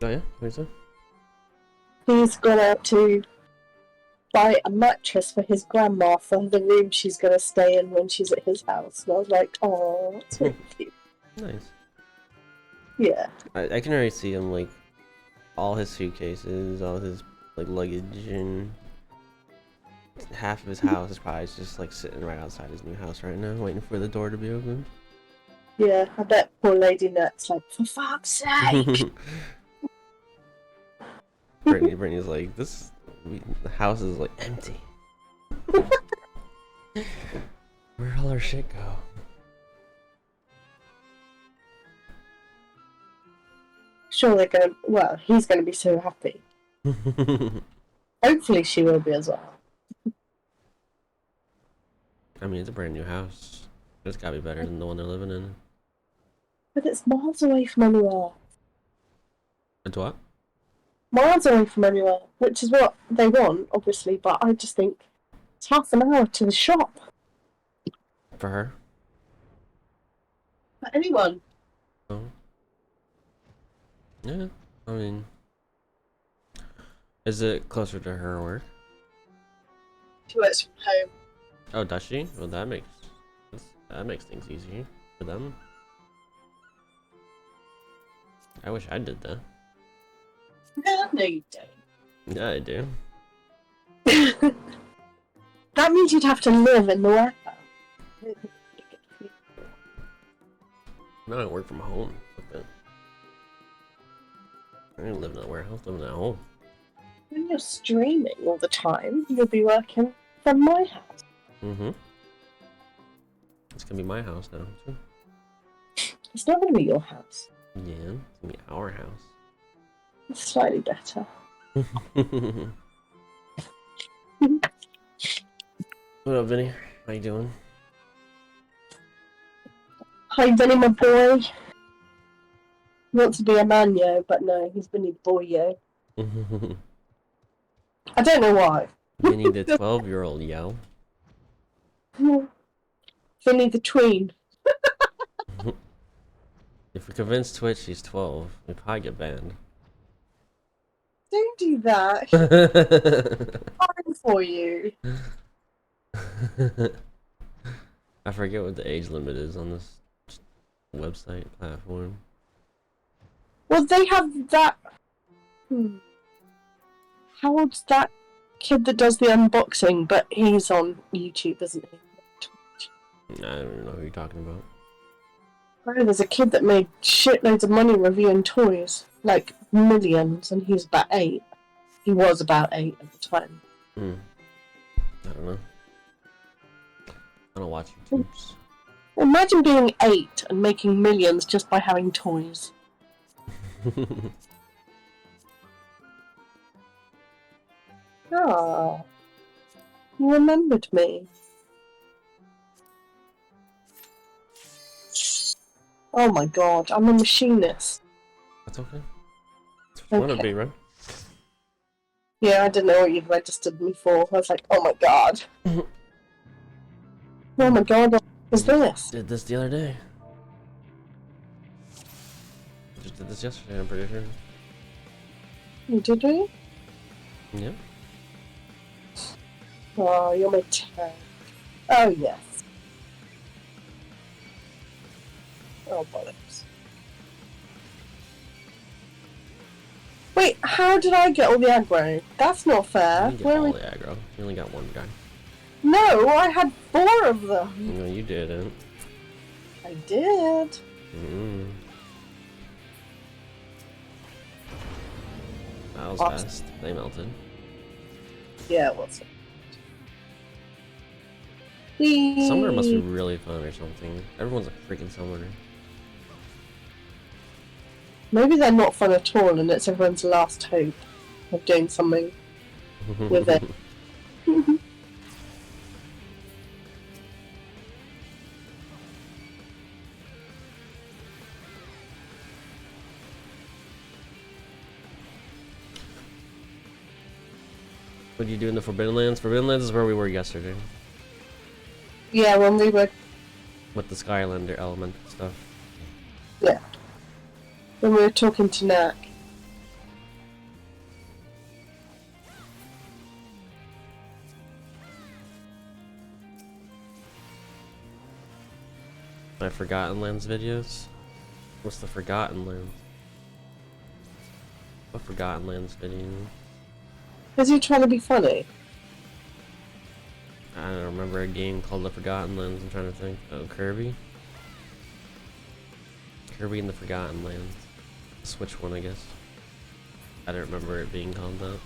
Oh yeah, what is it? He's gone out to buy a mattress for his grandma for the room she's gonna stay in when she's at his house. And I was like, oh, that's really cute. Nice. Yeah. I can already see him like all his suitcases, all his like luggage, and half of his house is probably just like sitting right outside his new house right now, waiting for the door to be opened. Yeah, I bet poor Lady Net's like, for fuck's sake! Brittany's like, the house is like empty. Where'd all our shit go? Sure, they're gonna. Well, he's gonna be so happy. Hopefully, she will be as well. I mean, it's a brand new house. It's gotta be better than the one they're living in. But it's miles away from anywhere. It's what? Miles away from anywhere, which is what they want, obviously. But I just think it's half an hour to the shop. For her? For anyone. Oh. Yeah, I mean, is it closer to her work? She works from home. Oh, does she? Well, that makes things easier for them. I wish I did that. No, you don't. Yeah, I do. That means you'd have to live in the warehouse. No, I work from home. Okay. I don't live in a warehouse, living at home. When you're streaming all the time, you'll be working from my house. Mm-hmm. It's gonna be my house now, too. It's not going to be your house. Yeah, it's gonna be our house. It's slightly better. What up, Vinny? How you doing? Hi, Benny, my boy. He wants to be a man, yo, but no, he's Benny boy, yo. I don't know why. Vinny the 12-year-old, yo. Vinny the tween. If we convince Twitch he's 12, we probably get banned. Don't do that. He's fine for you. I forget what the age limit is on this website platform. Well, they have that. How old's that kid that does the unboxing? But he's on YouTube, isn't he? I don't even know who you're talking about. Oh, there's a kid that made shitloads of money reviewing toys, like millions, and he's about 8. He was about 8 at the time. I don't know. I don't watch YouTubes. Imagine being 8 and making millions just by having toys. Ah, you remembered me. Oh my god, I'm a machinist. That's okay. It's fun to be, right? Yeah, I didn't know what you'd registered me for. I was like, oh my god. Oh my god, what was this? Did this the other day. Just did this yesterday, I'm pretty sure. Did we? Yeah. Oh, you're my tank. Oh, yes. Oh, bollocks. Wait, how did I get all the aggro? That's not fair. You didn't get all the aggro. You only got one guy. No, I had 4 of them. No, you didn't. I did. That was fast. They melted. Yeah, it was. Summoner must be really fun or something. Everyone's a freaking summoner. Maybe they're not fun at all, and it's everyone's last hope of doing something with it. What do you do in the Forbidden Lands? Forbidden Lands is where we were yesterday. Yeah, when we were... With the Skylander element stuff. Yeah. When we were talking to Knack. My Forgotten Lands videos? What's the Forgotten Lands? What Forgotten Lands video? Is he trying to be funny? I don't remember a game called The Forgotten Lands. I'm trying to think. Oh, Kirby? Kirby and the Forgotten Lands. Switch one, I guess. I don't remember it being called that.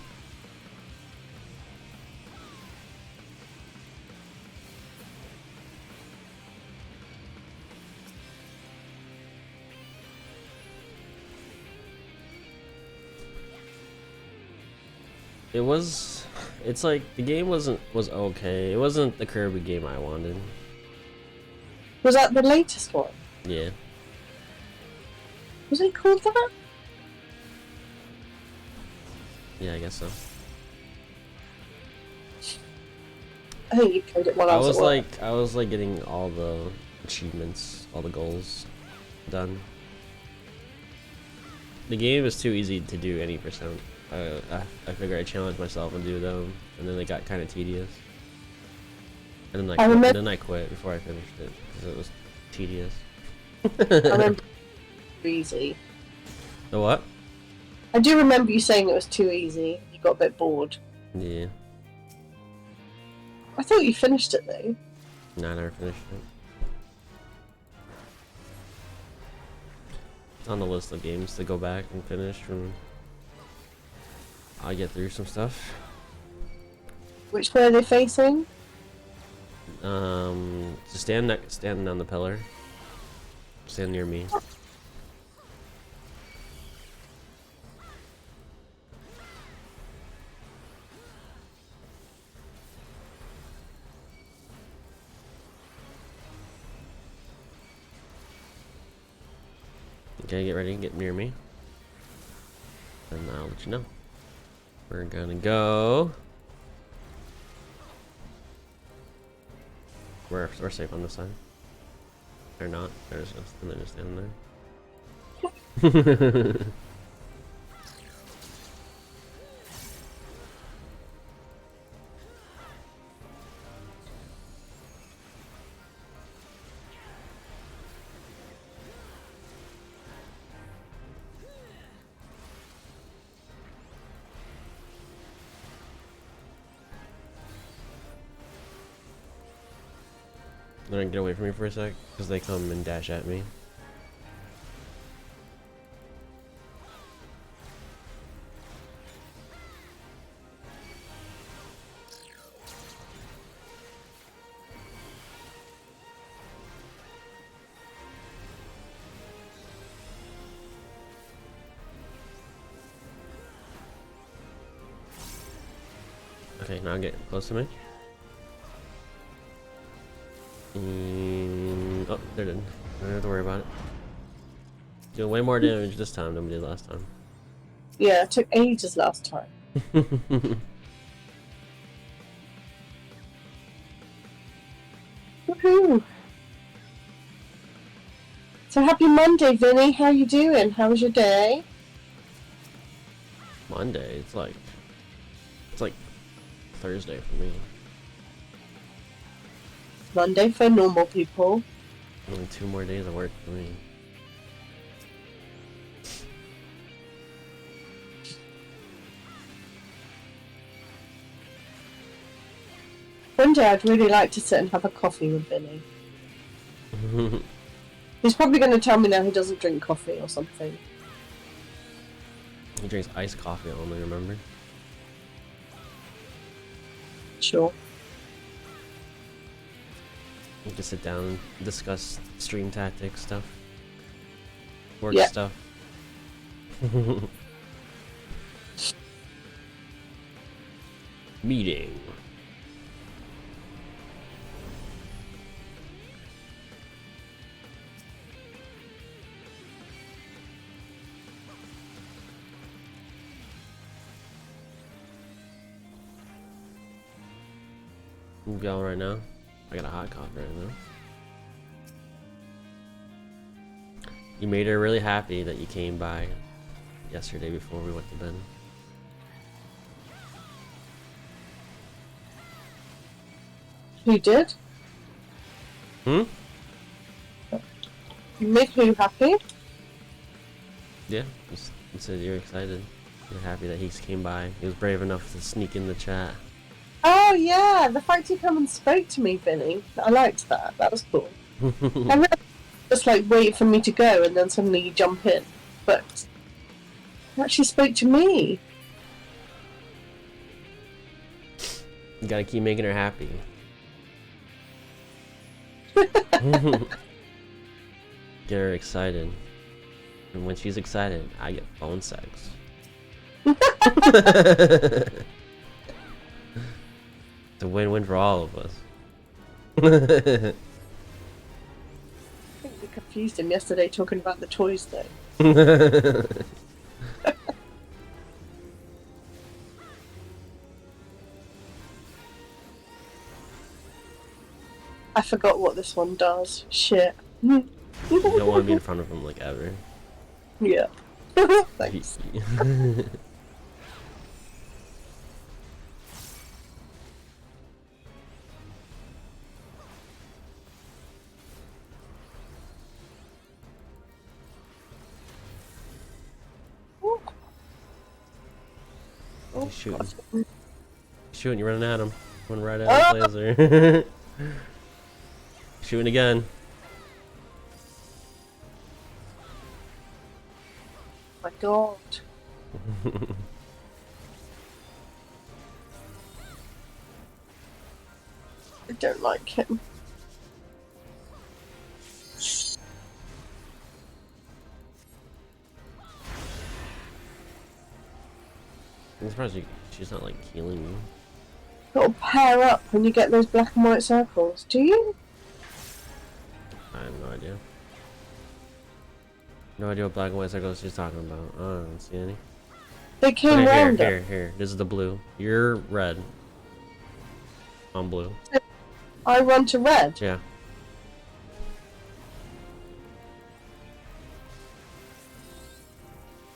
It's like, the game was okay. It wasn't the Kirby game I wanted. Was that the latest one? Yeah. Was it called that? Yeah, I guess so. I think you played it while I was at work. I was like getting all the achievements, all the goals done. The game is too easy to do any percent. I figured I'd challenge myself and do them, and then they got kind of tedious. And then I quit before I finished it because it was tedious. I remember easy. The what? I do remember you saying it was too easy. You got a bit bored. Yeah. I thought you finished it though. No, I never finished it. It's on the list of games to go back and finish when I get through some stuff. Which way are they facing? Just stand on the pillar. Stand near me. Okay, get ready, get near me. And I'll let you know. We're gonna go. We're safe on this side. Or not. They're just standing there. They're gonna get away from me for a sec because they come and dash at me. Okay, now get close to me. Oh, they're dead. I don't have to worry about it. Doing way more damage this time than we did last time. Yeah, it took ages last time. Woohoo! So happy Monday, Vinny. How you doing? How was your day? Monday, it's like Thursday for me. Monday for normal people. Only 2 more days of work for me. One day I'd really like to sit and have a coffee with Vinny. He's probably going to tell me now he doesn't drink coffee or something. He drinks iced coffee only, remember? Sure. We can sit down and discuss stream tactics stuff. Work Yeah. stuff. Meeting. I'm going right now. I got a hot coffee right now. You made her really happy that you came by yesterday before we went to bed. Who did? Hmm? You make you happy? Yeah, you said you're excited. You're happy that he came by. He was brave enough to sneak in the chat. Oh yeah, the fact you come and spoke to me, Vinny. I liked that. That was cool. I really just like wait for me to go and then suddenly you jump in. But you actually spoke to me. You gotta keep making her happy. Get her excited. And when she's excited, I get phone sex. It's a win-win for all of us. I think we confused him yesterday talking about the toys though. I forgot what this one does. Shit. You don't want to be in front of him like ever. Yeah. Thanks. Oh, He's shooting. God. He's shooting, you're running at him. Running right at his laser. Shooting again. My God. I don't like him. I'm surprised she's not like healing you. Got to pair up when you get those black and white circles. Do you? I have no idea. No idea what black and white circles she's talking about. I don't see any. They came Okay, round here. This is the blue. You're red. I'm blue. I run to red. Yeah.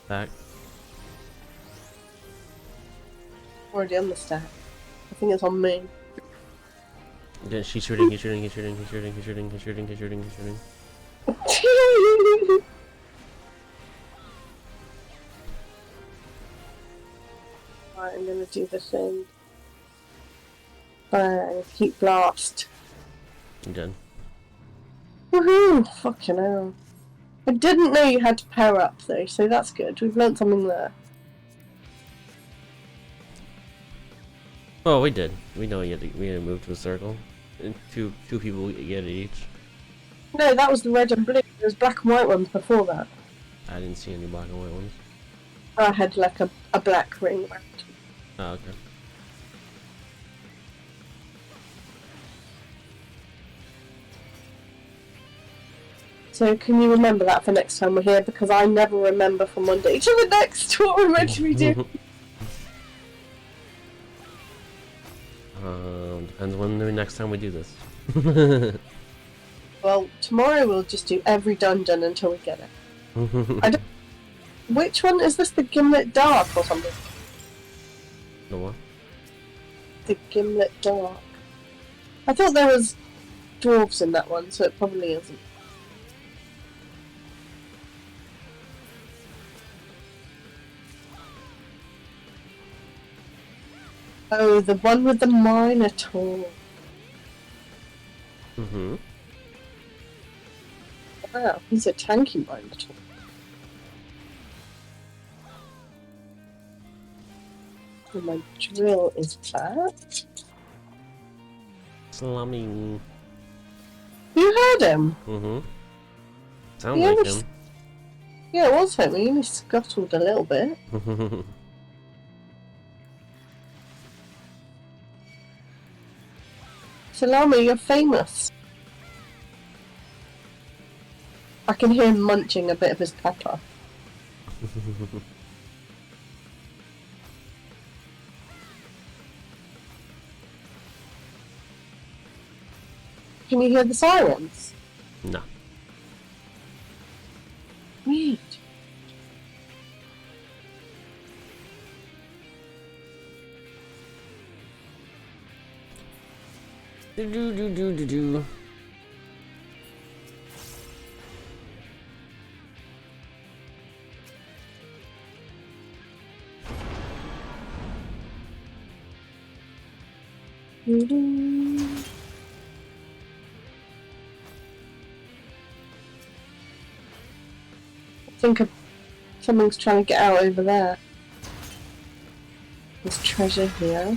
Back. Already on the stack. I think it's on me. Yeah, she's shooting, he's shooting. Right, I'm gonna do the thing. Bang, heat blast. You did. Woohoo! Fucking hell. I didn't know you had to pair up though, so that's good. We've learnt something there. Oh, we did. We know we had to move to a circle. And two people get it each. No, that was the red and blue. There was black and white ones before that. I didn't see any black and white ones. I had like a black ring around. Oh, okay. So can you remember that for next time we're here? Because I never remember from one day to the next what we're meant to be doing. Depends when the next time we do this. Well, tomorrow we'll just do every dungeon until we get it. I don't... Which one is this? The Gimlet Dark or something? The what? The Gimlet Dark. I thought there was dwarves in that one, so it probably isn't. Oh, the one with the Minotaur. Mm-hmm. Wow, he's a tanky Minotaur. And my drill is back. Slumming. You heard him? Mm-hmm. Sounds Yeah, like was- Yeah, it was him. He only scuttled a little bit. him. Salami, you're famous. I can hear him munching a bit of his pepper. Can you hear the sirens? No. Weird. Do. think someone's trying to get out over there. There's treasure here.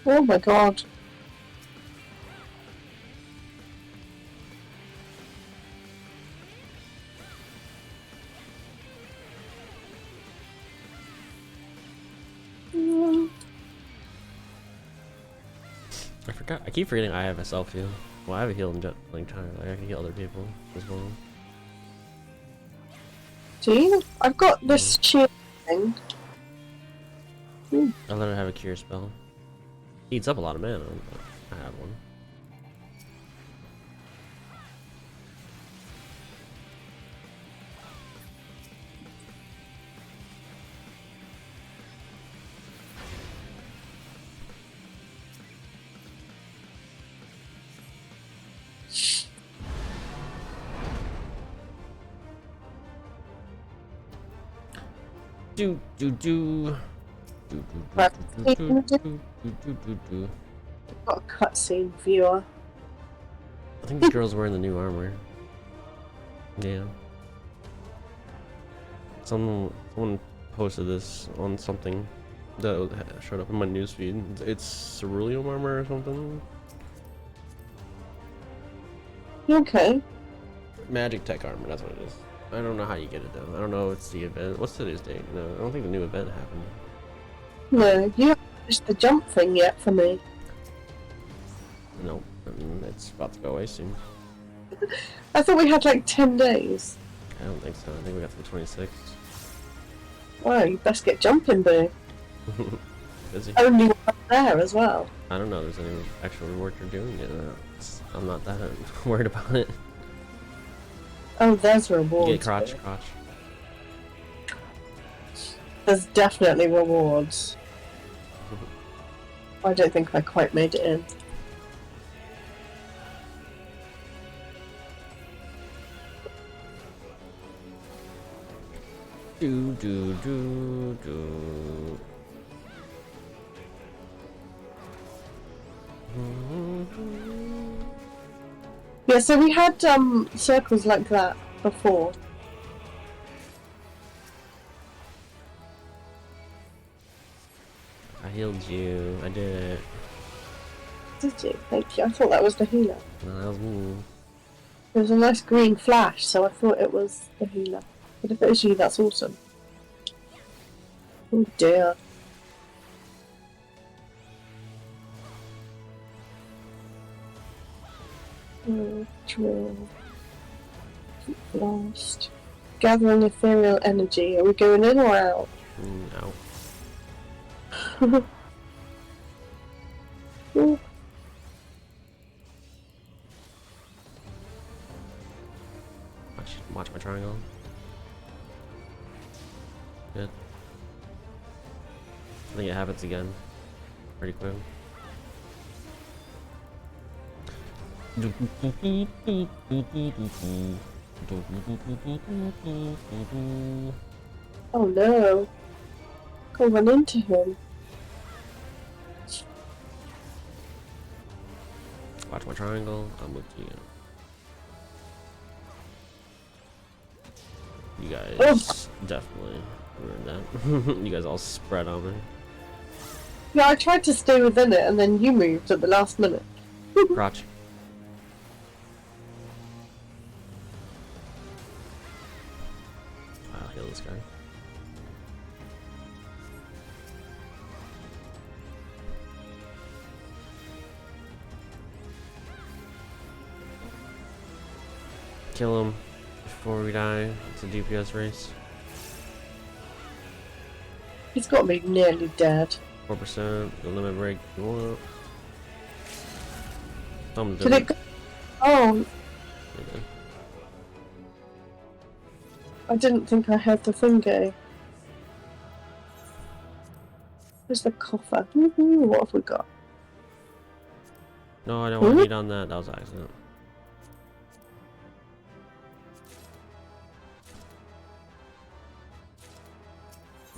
Oh my god. I forgot. I keep forgetting I have a self heal. Well, I have a heal in like time. Like I can heal other people as well. Do you? I've got this shield thing. I let it have a cure spell. Eats up a lot of mana, but I have one. Do do do. Got a cutscene viewer. I think the girl's wearing the new armor. Yeah. Someone posted this on something that showed up in my newsfeed. It's cerulean armor or something. Okay. Magic tech armor, that's what it is. I don't know how you get it though. I don't know if it's the event. What's today's date? No, I don't think the new event happened. No, you haven't finished the jump thing yet for me. No, it's about to go away soon. I thought we had like 10 days. I don't think so. I think we got to the 26th. Wow, you best get jumping, boo. Busy. Only one there as well. I don't know if there's any actual reward for doing it. I'm not that worried about it. Oh, there's rewards. You get crotch. There's definitely rewards. I don't think I quite made it in. Do. Yeah, so we had circles like that before. I healed you. I did it. Did you? Thank you. I thought that was the healer. No, that was me. There was a nice green flash, so I thought it was the healer. But if it was you, that's awesome. Oh dear. Drill. Keep lost. Gathering ethereal energy. Are we going in or out? No. Ooh. Watch my triangle. Good. I think it happens again. Pretty quick. Oh no. Go run into him. Watch my triangle. I'm with you. You guys definitely ruined that. You guys all spread on me. Yeah, I tried to stay within it and then you moved at the last minute. Crotch. I'll heal this guy. Kill him before we die. It's a DPS race. He's got me nearly dead. 4%. The limit break. If you want. Something Did it go? Oh, I didn't think I had the thing go. Where's the coffer? What have we got? No, I don't want to eat on that. That was an accident.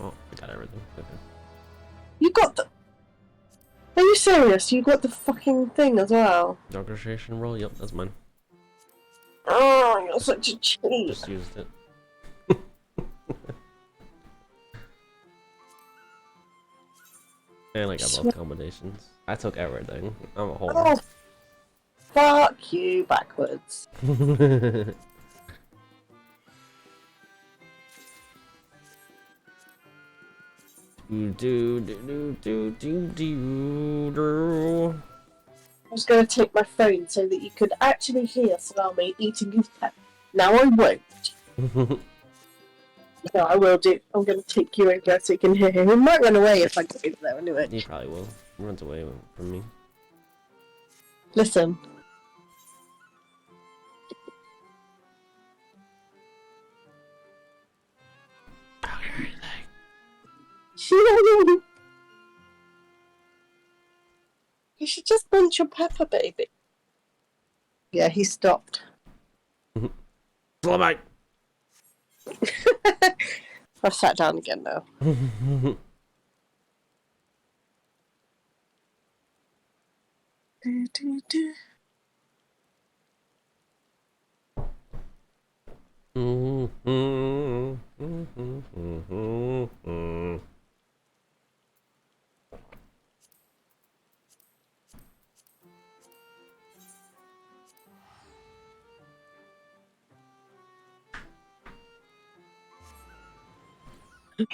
Oh, I got everything. Okay. You got the... Are you serious? You got the fucking thing as well? Orchestration roll? Yep, that's mine. Oh, you're such a cheat. Just used it. And I got both combinations. I took everything. I'm a whore. Oh, fuck you backwards. I was going to take my phone so that you could actually hear Salami eating his pet. Now I won't. No, I will do. I'm going to take you over so you can hear him. He might run away if I go over there anyway. He probably will. He runs away from me. Listen. You should just munch your pepper, baby. Yeah, he stopped. Flamite! I've sat down again now.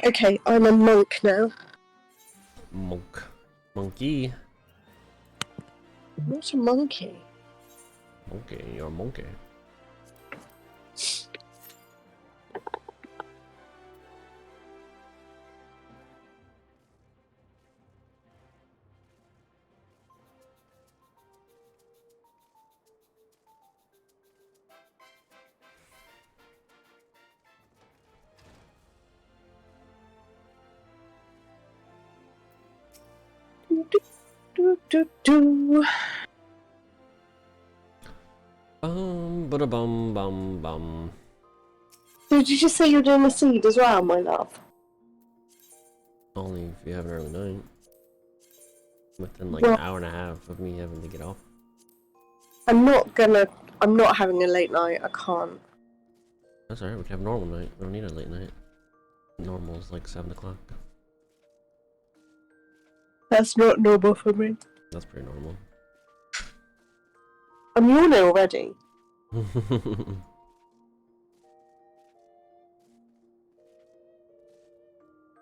Okay, I'm a monk now. Monk. Monkey. Not a monkey. Monkey, you're a monkey. Bada bum bum bum. So did you just say you're doing a seed as well, my love? Only if you have an early night. Within like an hour and a half of me having to get off. I'm not having a late night, I can't. That's alright, we can have a normal night. We don't need a late night. Normal is like 7 o'clock. That's not normal for me. That's pretty normal. I'm yawning already.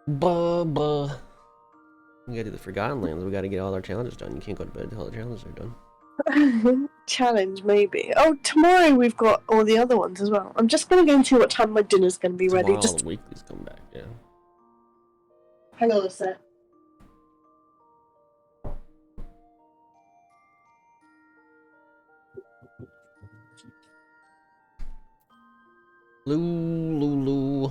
Buh. We gotta do the Forgotten Lands. We gotta get all our challenges done. You can't go to bed until the challenges are done. Challenge, maybe. Oh, tomorrow we've got all the other ones as well. I'm just gonna go and see what time my dinner's gonna be ready. Tomorrow Just the weeklies come back, yeah. hang on a sec. Lulu.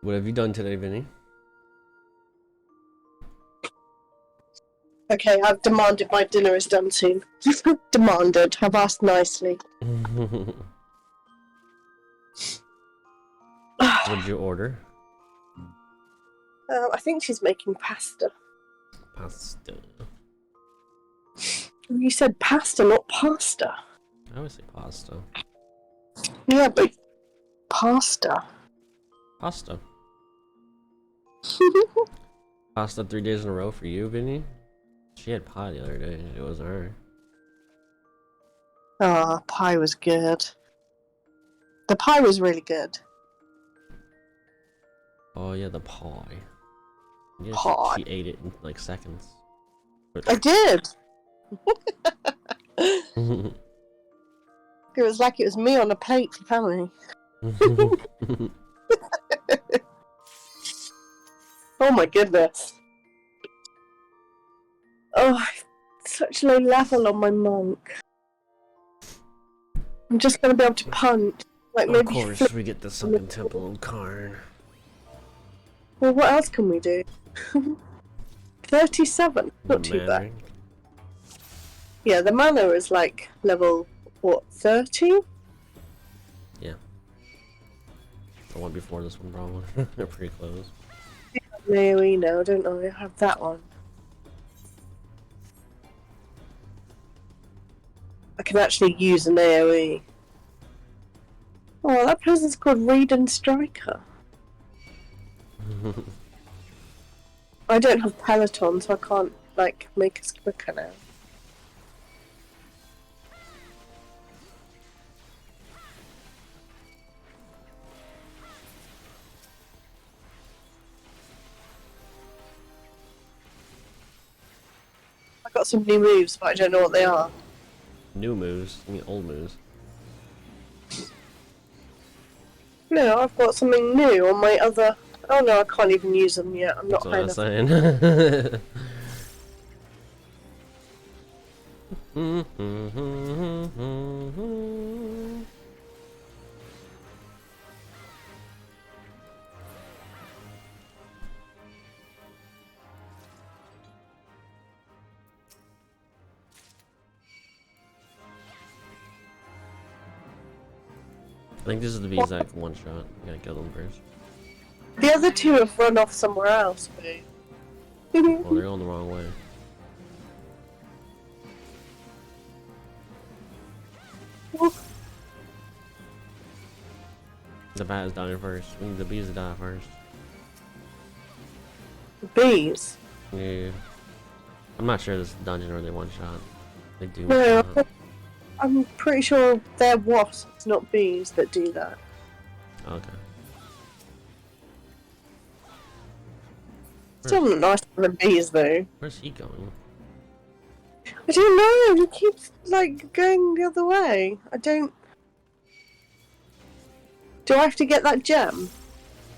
What have you done today, Vinny? Okay, I've demanded my dinner is done soon. Demanded. I've asked nicely. What did you order? I think she's making pasta. Pasta. You said pasta, not pasta. I always say pasta. Yeah, but pasta. Pasta. Pasta 3 days in a row for you, Vinny? She had pie the other day. It wasn't her. Ah, pie was good. The pie was really good. Oh yeah, the pie. Yeah, Pie. she ate it in like seconds. I did! It was like it was me on a plate for family. Oh my goodness. Oh, such low level on my monk. I'm just gonna be able to punch. Like maybe of course, we get the Sunken Temple of Karn. Well, what else can we do? 37. Not too bad. Yeah, the mana is like level, what, 30? Yeah. The one before this one, probably. They're pretty close. an AoE now, don't I? I have that one. I can actually use an AoE. Oh, that person's called Raiden Striker. I don't have Peloton, so I can't, like, make us quicker now. I got some new moves, but I don't know what they are. New moves? I mean old moves. No, I've got something new on my other... Oh no, I can't even use them yet. I'm not That's what high I enough. was saying. I think this is the exact one shot. You gotta kill them first. The other two have run off somewhere else, but... Well, they're going the wrong way. The bat is dying first. We need the bees to die first. The bees? Yeah. I'm not sure this is dungeon or they one shot. They do No, one shot. I'm pretty sure they're wasps, not bees, that do that. Okay. Still not nice than bees, though. Where's he going? I don't know, he keeps, like, going the other way. I don't... Do I have to get that gem?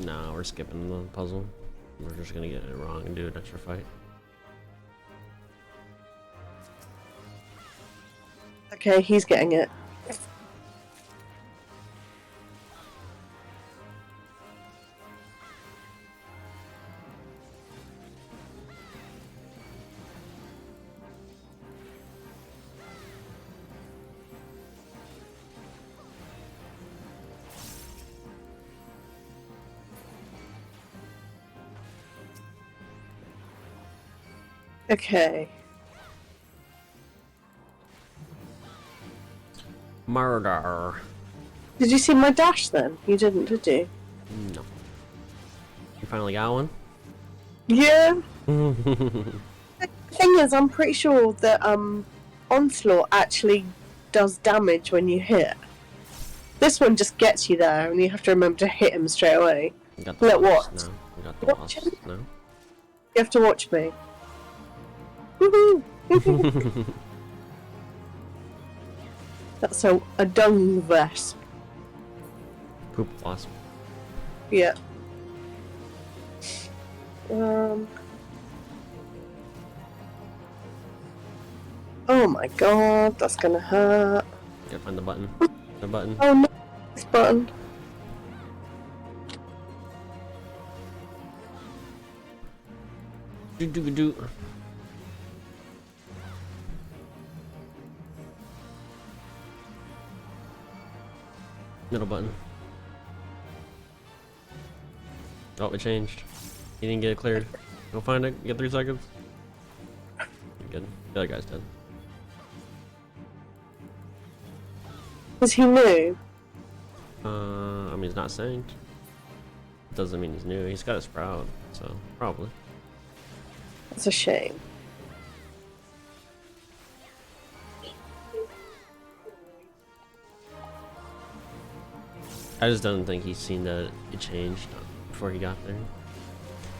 Nah, we're skipping the puzzle. We're just gonna get it wrong and do an extra fight. Okay, he's getting it. Okay. Murder. Did you see my dash then? You didn't, did you? No. You finally got one? Yeah. The thing is, I'm pretty sure that Onslaught actually does damage when you hit. This one just gets you there, and you have to remember to hit him straight away. You got the Look, wasp. what? No. You got the Watch wasp. him? No. You have to watch me. Woohoo! That's a dung vesp. Poop wasp. Yeah. Oh my god, that's gonna hurt. You gotta find the button. The button. Oh no, this button. Do do do. Middle button. Oh, it changed. You didn't get it cleared. Go find it. You get 3 seconds. You're good. The other guy's dead. Is he new? I mean, he's not synced. Doesn't mean he's new. He's got a sprout, so probably. That's a shame. I just don't think he's seen that it changed before he got there.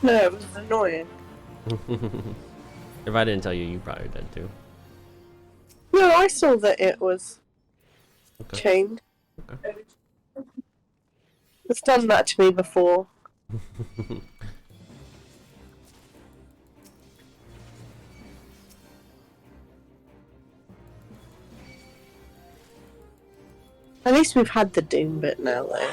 No, it was annoying. If I didn't tell you, you probably did too. No, I saw that it was Okay. changed. Okay. It's done that to me before. At least we've had the Doom bit now, though.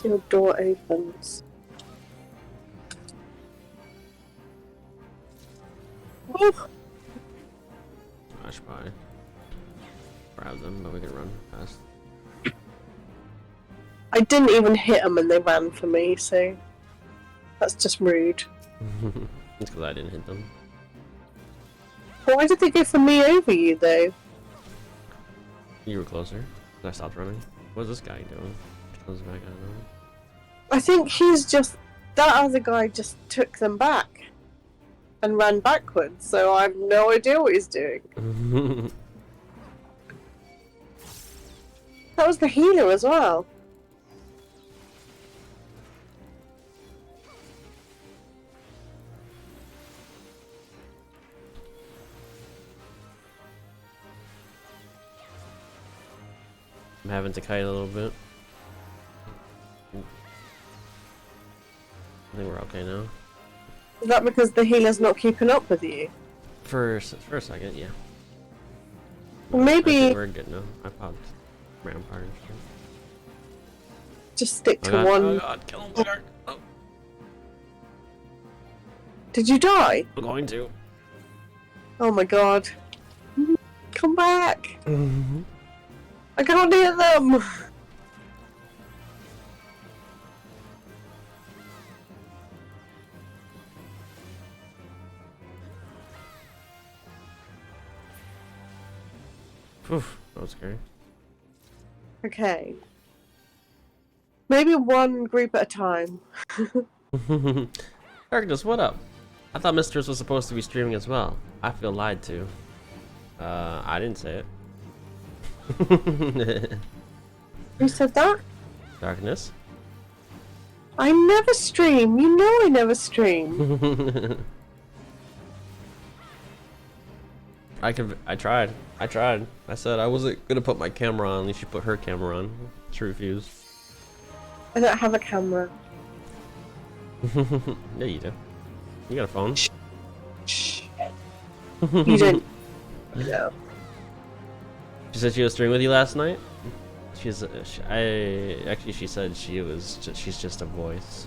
Till door opens. Oh, I should probably grab them, but we can run fast. I didn't even hit them and they ran for me, so that's just rude. It's because I didn't hit them. Why did they go for me over you, though? You were closer. I stopped running. What's this guy doing? He comes back, I don't know. I think he's just... That other guy just took them back and ran backwards, so I have no idea what he's doing. That was the healer as well. I'm having to kite a little bit. I think we're okay now. Is that because the healer's not keeping up with you? For a second, yeah. Well, I maybe think we're good now. I popped Rampart and shit. just stick to God, one. Oh god, kill him, Bogart. Oh, Did you die? I'm going to. Oh my god. Come back! I can't hear them! Oof, that was scary. Okay. Maybe one group at a time. Darkness, what up? I thought Mistress was supposed to be streaming as well. I feel lied to. I didn't say it. Who said that? Darkness. I never stream. You know I never stream. I tried. I said I wasn't gonna put my camera on. At least she put her camera on. She refused. I don't have a camera. Yeah, you do. You got a phone. Shh. You didn't. No. She said she was streaming with you last night. She said she's just a voice.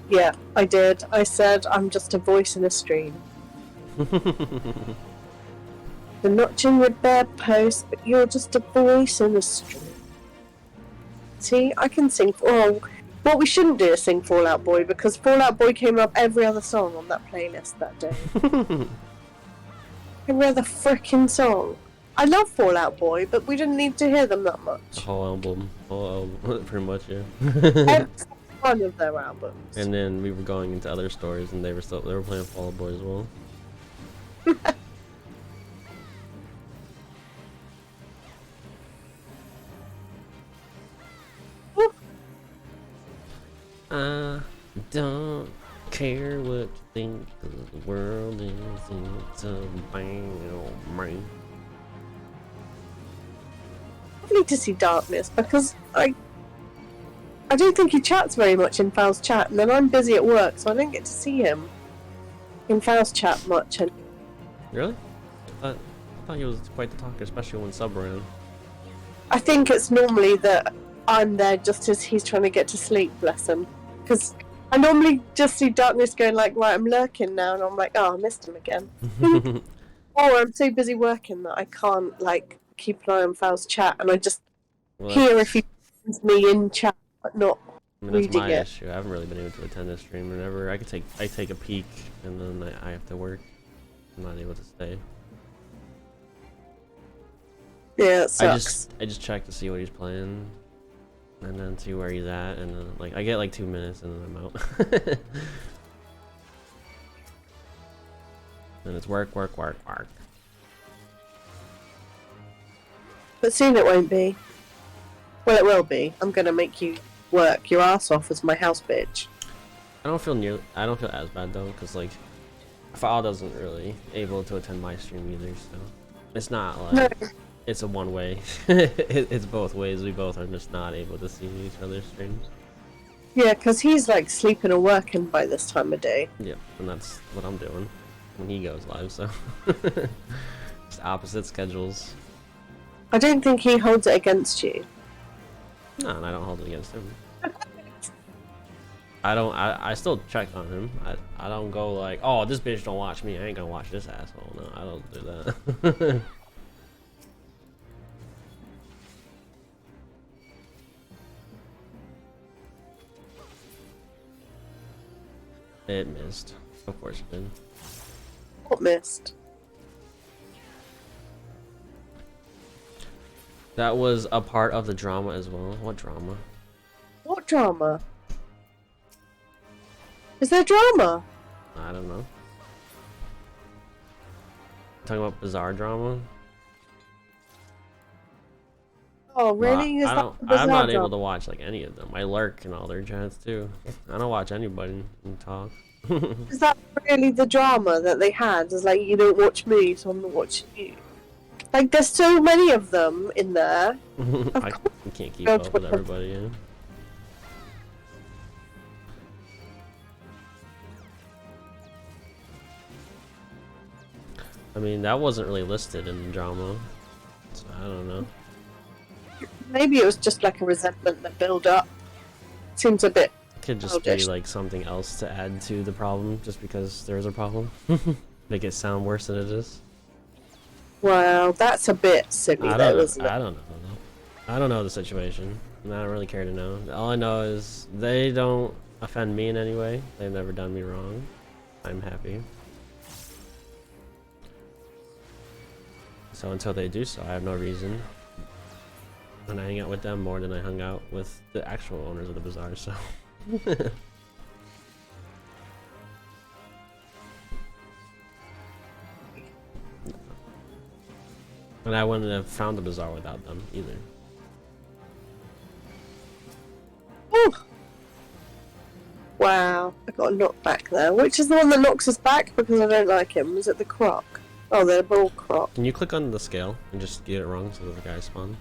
Yeah, I did. I said I'm just a voice in a stream. The notching with bare posts, but you're just a voice in a stream. See, I can sing. Oh, what we shouldn't do is sing Fall Out Boy because Fall Out Boy came up every other song on that playlist that day. Every other frickin' song. I love Fall Out Boy, but we didn't need to hear them that much. The whole album, pretty much, yeah. Every one of their albums. And then we were going into other stories, and they were playing Fall Out Boy as well. I don't care what you think, 'cause the world is it's a bang, brain. I need to see Darkness because I don't think he chats very much in Fal's chat, and then I'm busy at work, so I don't get to see him in Fal's chat much. And Really? I thought he was quite the talker, especially when sub around. I think it's normally that I'm there just as he's trying to get to sleep, bless him. Because I normally just see Darkness going like, right, I'm lurking now, and I'm like, oh, I missed him again. Or I'm so busy working that I can't like keep an eye on Fal's chat, and I just hear if he sends me in chat, but not I mean, that's reading my it. issue. I haven't really been able to attend this stream whenever. I take a peek, and then I have to work. I'm not able to stay. Yeah, it sucks. I just check to see what he's playing, and then see where he's at, and then like I get like 2 minutes, and then I'm out. And it's work. But soon it won't be. Well, it will be. I'm gonna make you work your ass off as my house bitch. I don't feel as bad though, cause like File doesn't really able to attend my stream either, so it's not like it's a one way. It's both ways. We both are just not able to see each other's streams. Yeah, because he's like sleeping or working by this time of day. Yep, and that's what I'm doing when he goes live. So just opposite schedules. I don't think he holds it against you. No, and I don't hold it against him. I still check on him. I don't go like, oh, this bitch don't watch me. I ain't gonna watch this asshole. No, I don't do that. It missed. Of course it did. What missed? That was a part of the drama as well. What drama? What drama? Is there drama? I don't know. Talking about bizarre drama? Oh, really? Well, I'm not able to watch like any of them. I lurk in all their chats too. I don't watch anybody and talk. Is that really the drama that they had? It's like, you don't watch me, so I'm not watching you. Like, there's so many of them in there. I can't keep up with everybody, yeah. I mean, that wasn't really listed in the drama, so I don't know. Maybe it was just like a resentment that built up. Seems a bit Could just be like something else to add to the problem, just because there's a problem. Make it sound worse than it is. Well, that's a bit silly, though, isn't it? I don't know. I don't know the situation. And I don't really care to know. All I know is they don't offend me in any way. They've never done me wrong. I'm happy. So until they do so, I have no reason. And I hang out with them more than I hung out with the actual owners of the bazaar, so. And I wouldn't have found the bazaar without them either. Ooh. Wow, I got a knockback there. Which is the one that knocks us back because I don't like him? Is it the croc? Oh, they're bull croc. Can you click on the scale and just get it wrong so that the guys spawn?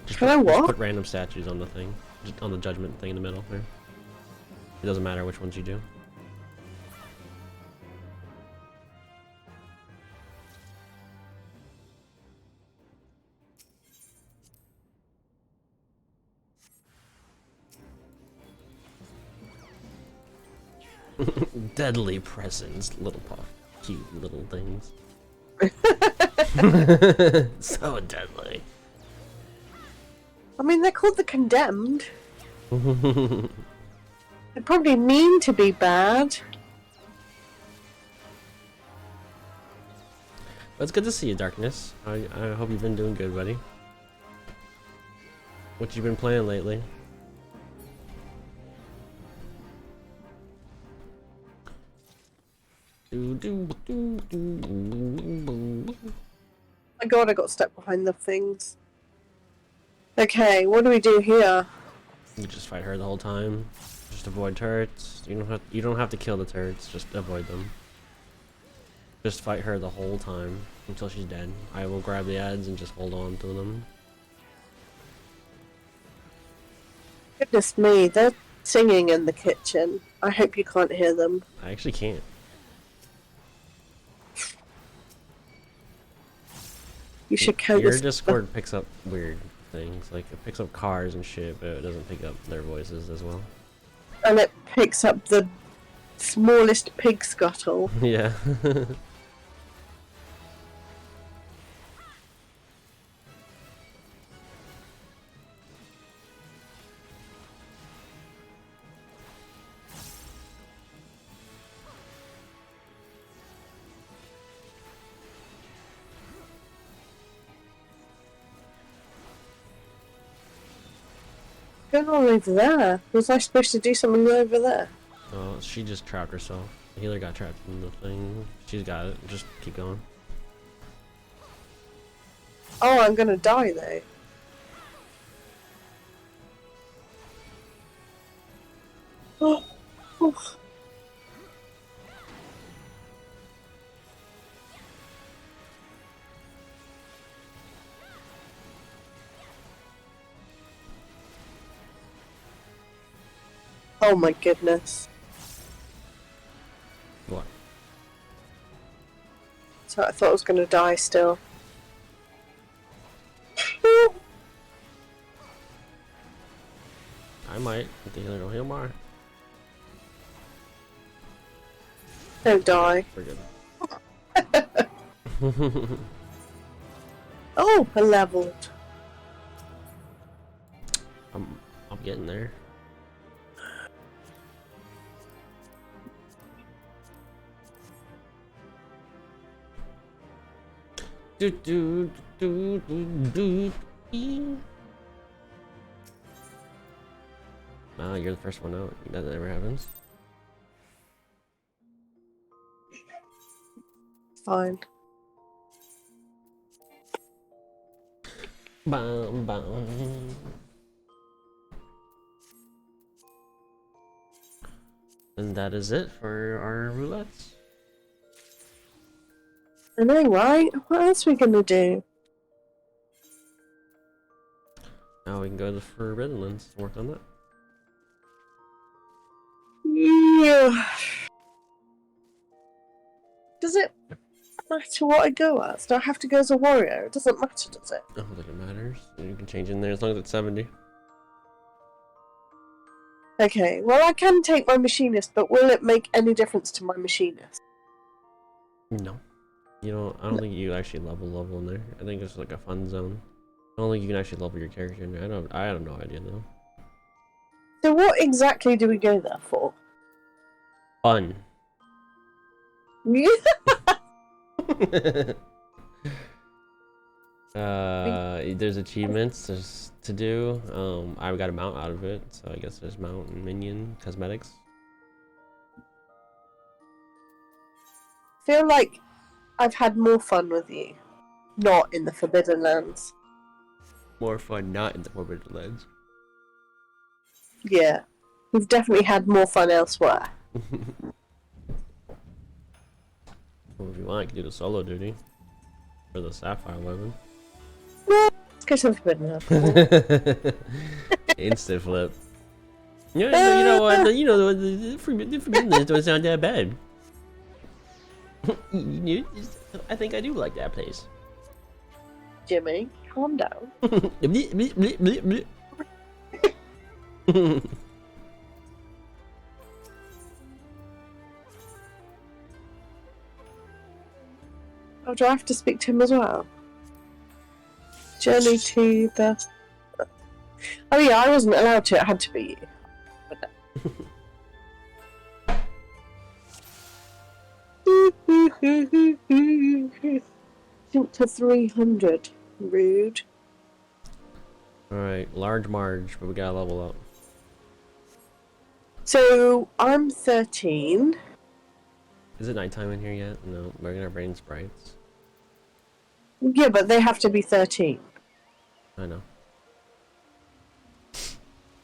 Can I what? Just put random statues on the thing, just on the judgment thing in the middle there. It doesn't matter which ones you do. Deadly presents, little puff, cute little things. So deadly. I mean, they're called the Condemned. They probably mean to be bad. But it's good to see you, Darkness. I hope you've been doing good, buddy. What you been playing lately? My god, I got stuck behind the things. Okay, what do we do here? You just fight her the whole time. Just avoid turrets. You don't have to kill the turrets, just avoid them. Just fight her the whole time until she's dead. I will grab the ads and just hold on to them. Goodness me, they're singing in the kitchen. I hope you can't hear them. I actually can't. You should count Your this. Discord picks up weird things, like it picks up cars and shit, but it doesn't pick up their voices as well. And it picks up the smallest pig scuttle. Yeah. What's going on over there? Was I supposed to do something over there? Oh, she just trapped herself. The healer got trapped in the thing. She's got it. Just keep going. Oh, I'm gonna die though. Oh. Oh. Oh my goodness. What? So I thought I was gonna die still. I'm might. Healer don't heal more. Don't die. We're good. Oh, I leveled. I'm getting there. Do do do do do. Wow, you're the first one out. That never happens. Fine. Bum, bum. And that is it for our roulettes. I know, right? What else are we gonna do? Now we can go to the Forbidden Lands and work on that. Yeah. Does it matter what I go as? Do I have to go as a warrior? It doesn't matter, does it? I don't think it matters. You can change in there as long as it's 70. Okay, well I can take my machinist, but will it make any difference to my machinist? No. You know, I don't think you actually level in there. I think it's like a fun zone. I don't think you can actually level your character in there. I have no idea though. So what exactly do we go there for? Fun. There's achievements to do. I got a mount out of it, so I guess there's mount and minion cosmetics. Feel like I've had more fun with you, not in the Forbidden Lands. More fun not in the Forbidden Lands. Yeah, we've definitely had more fun elsewhere. Well, if you want, I can do the solo duty for the Sapphire weapon. No, let's go to the Forbidden Lands. Instant flip. You know what? The Forbidden Lands don't sound that bad. I think I do like that place. Jimmy, calm down. Oh, do I have to speak to him as well? Journey to the... Oh yeah, I wasn't allowed to, it had to be you. Jump to 300. Rude. Alright, large Marge, but we gotta level up. So, I'm 13. Is it nighttime in here yet? No, we're gonna bring sprites. Yeah, but they have to be 13. I know.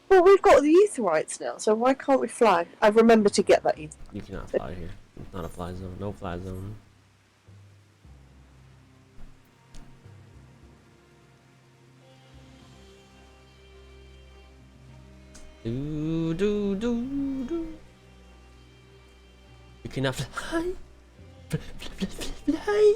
Well, we've got the Aetherites now, so why can't we fly? I remember to get that Aetherite. You cannot fly here. It's not a fly zone. No fly zone. Do do do do. You cannot fly. Fly.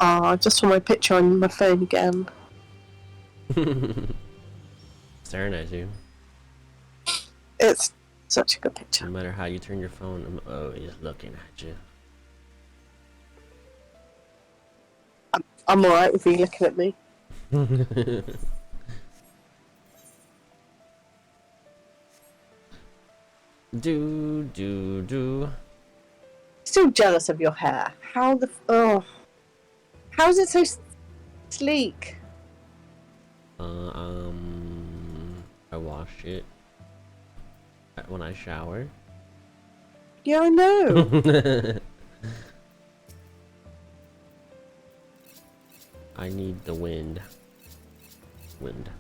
I just saw my picture on my phone again. Staring at you. It's such a good picture. No matter how you turn your phone, I'm always looking at you. I'm alright with you looking at me. Do do do. Still jealous of your hair. How the oh, how is it so sleek? I wash it when I shower. Yeah, I know. I need the wind. Wind.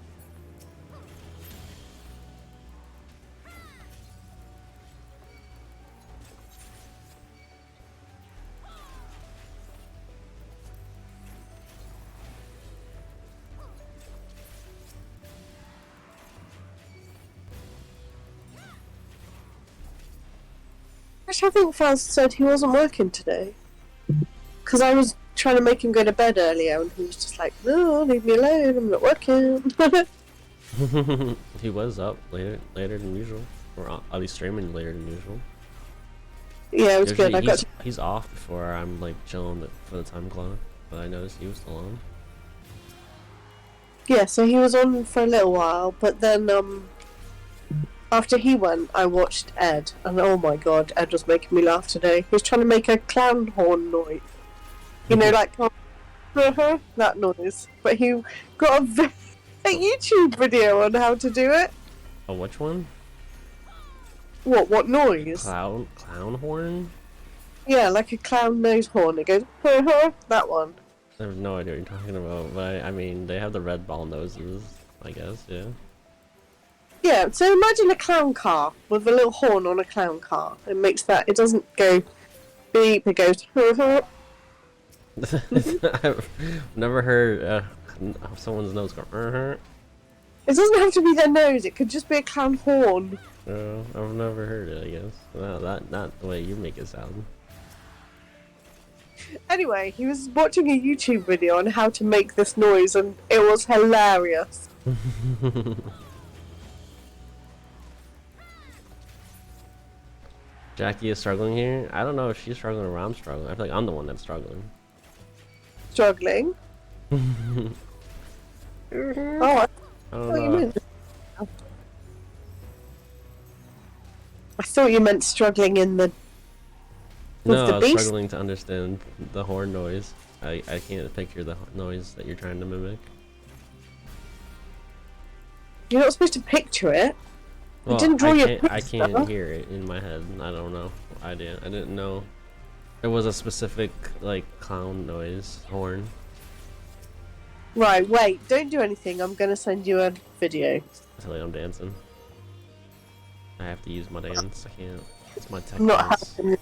Which I think Faz said he wasn't working today. Because I was trying to make him go to bed earlier, and he was just like, no, leave me alone, I'm not working. He was up later than usual, or at least streaming later than usual. Yeah, it was Usually good. he's off before I'm like chilling for the time clock, but I noticed he was still on. Yeah, so he was on for a little while, but then after he went, I watched Ed, and oh my god, Ed was making me laugh today. He was trying to make a clown horn noise. You know, like that noise. But he got a YouTube video on how to do it. Oh, which one? What noise? Clown horn? Yeah, like a clown nose horn. It goes that one. I have no idea what you're talking about, but I mean, they have the red ball noses, I guess, yeah. Yeah, so imagine a clown car with a little horn on a clown car. It makes that, it doesn't go beep, it goes I've never heard someone's nose go It doesn't have to be their nose, it could just be a clown horn. I've never heard it, I guess. No, not the way you make it sound. Anyway, he was watching a YouTube video on how to make this noise, and it was hilarious. Jackie is struggling here. I don't know if she's struggling or I'm struggling. I feel like I'm the one that's struggling. Struggling? Oh, I don't know. I thought you meant struggling in the... No, the I was beast? struggling to understand the horn noise. I can't picture the noise that you're trying to mimic. You're not supposed to picture it. Well, didn't draw I can't hear it in my head. I don't know. I didn't know there was a specific like clown noise horn. Right, wait, don't do anything. I'm gonna send you a video. I feel like I'm dancing. I have to use my dance. I can't. It's my tech I'm not dance. having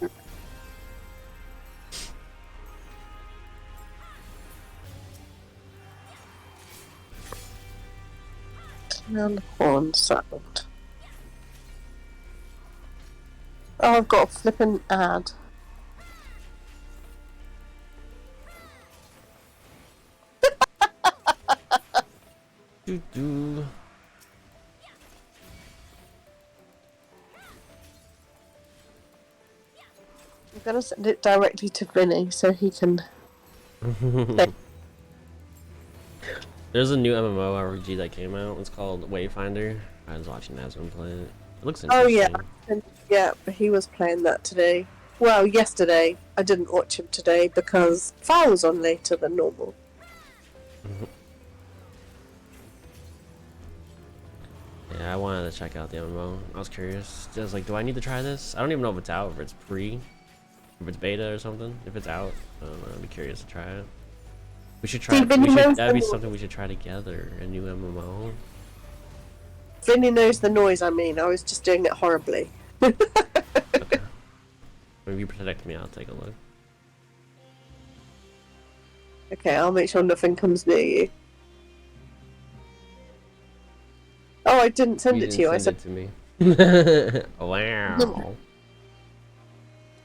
clown horn sound. Oh, I've got a flippin' ad. Doo doo. I'm gonna send it directly to Vinny so he can. There's a new MMORPG that came out. It's called Wayfinder. I was watching Nazrin play it. It looks interesting. Oh yeah, yeah, but he was playing that today. Well, yesterday. I didn't watch him today because File was on later than normal. Yeah, I wanted to check out the MMO. I was curious. I was like, do I need to try this? I don't even know if it's out, if it's pre, if it's beta or something. If it's out, I don't know. I'd be curious to try it. We should try. That'd be something we should try together. A new MMO. Vinny knows the noise. I mean, I was just doing it horribly. Okay. Maybe you protect me. I'll take a look. Okay, I'll make sure nothing comes near you. Oh, I didn't send it to you. I said it to me. Wow.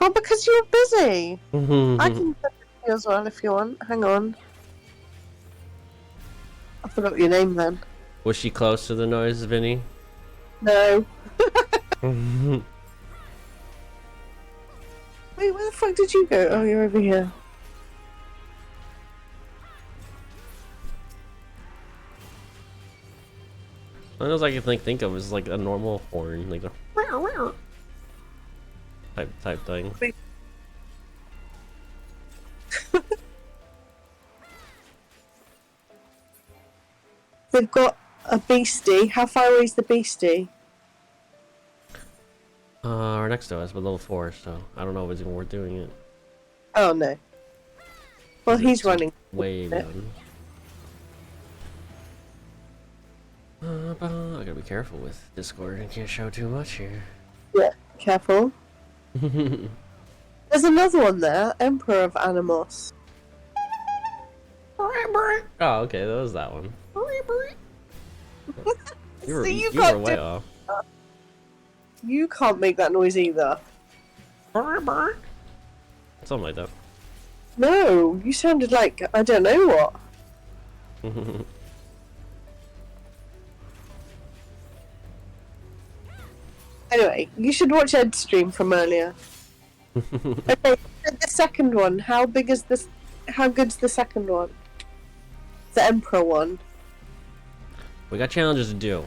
Oh, because you were busy. I can send it to you as well if you want. Hang on. I forgot your name then. Was she close to the noise, Vinny? No. Wait, where the fuck did you go? Oh, you're over here. What else I can think of is like a normal horn, like a type thing. They've got a beastie. How far away is the beastie? Right next to us, but level 4, so I don't know if it's even worth doing it. Oh no. Well, he's running. Way down. I gotta be careful with Discord. I can't show too much here. Yeah, careful. There's another one there, Emperor of Animos. Oh, okay, that was that one. You were, See, you were way off. You can't make that noise either. Something like that. No, you sounded like I don't know what. Anyway, you should watch Ed's stream from earlier. Okay, the second one. How big is this? How good's the second one? The Emperor one. We got challenges to do.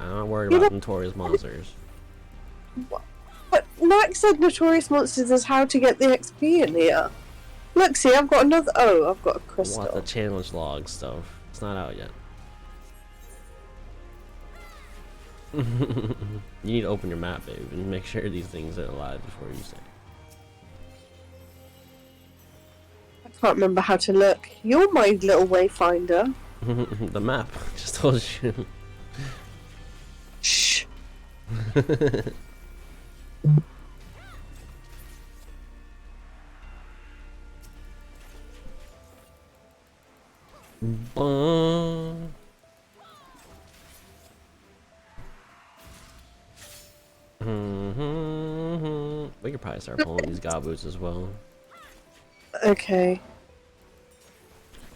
I'm not worried about notorious monsters. But Max said notorious monsters is how to get the XP in here. Look, see, I've got another. Oh, I've got a crystal. What the challenge log stuff? It's not out yet. You need to open your map, babe, and make sure these things are alive before you say. I can't remember how to look. You're my little wayfinder. The map. Just told you. Shh. We could probably start pulling these god boots as well. Okay.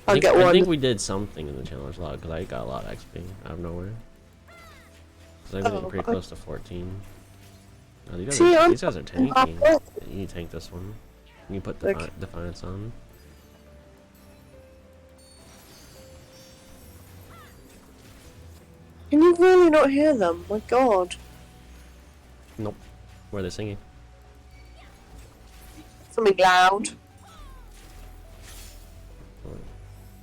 I'll get one. I think we did something in the challenge log because I got a lot of XP out of nowhere. Because I'm getting pretty close to 14. Oh, these guys are tanking. You need to tank this one. You put Defiance on. Can you really not hear them? My god. Nope. Where are they singing? Something loud. Well,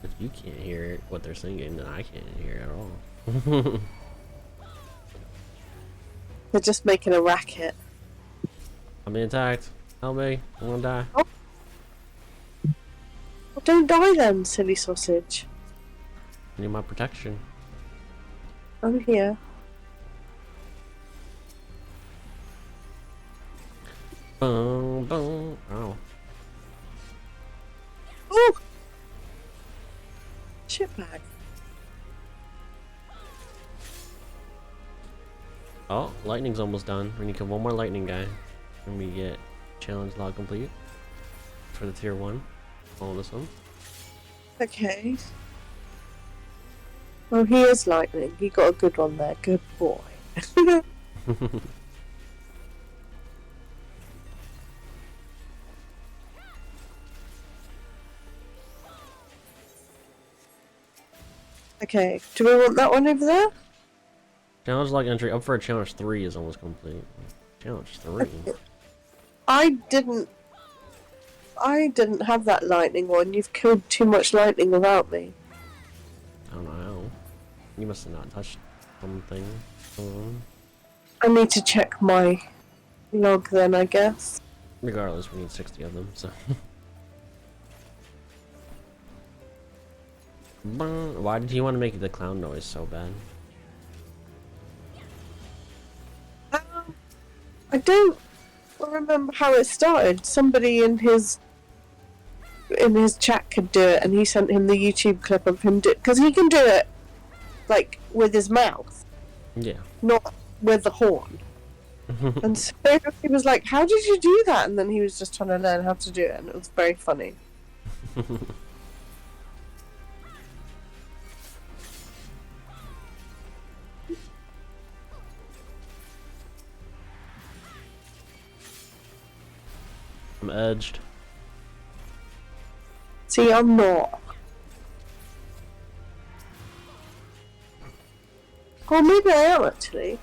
if you can't hear what they're singing, then I can't hear at all. They're just making a racket. I'm being attacked. Help me. I'm gonna die. Oh. Well, don't die then, silly sausage. I need my protection. I'm here. Boom, boom. Ow. Ooh! Shitbag. Oh, lightning's almost done. We need to kill one more lightning guy. And we get challenge log complete. For the tier 1. Follow this one. Okay. Oh, he is lightning. He got a good one there. Good boy. Okay, do we want that one over there? Challenge log entry up for a challenge 3 is almost complete. Challenge 3? I didn't have that lightning one. You've killed too much lightning without me. I don't know how. You must have not touched something. I need to check my log then, I guess. Regardless, we need 60 of them, so. Why did you want to make the clown noise so bad? I don't remember how it started. Somebody in his chat could do it, and he sent him the YouTube clip of him because he can do it like with his mouth, yeah, not with the horn. And so he was like, "How did you do that?" And then he was just trying to learn how to do it, and it was very funny. I'm edged. See, I'm not. Oh, maybe I am actually.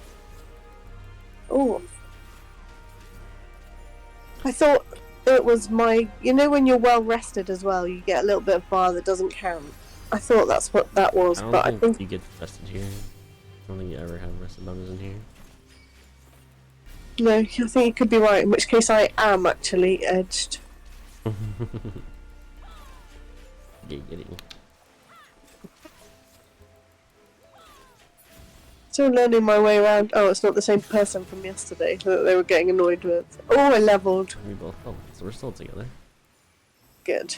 Oh. I thought it was my... You know when you're well rested as well, you get a little bit of bar that doesn't count. I thought that's what that was, but I think... you get rested here. I don't think you ever have rested bonuses in here. No, I think you could be right, in which case I am actually edged. Getting. Still learning my way around. Oh, it's not the same person from yesterday that they were getting annoyed with. Oh, I leveled. We both. Oh, so we're still together. Good.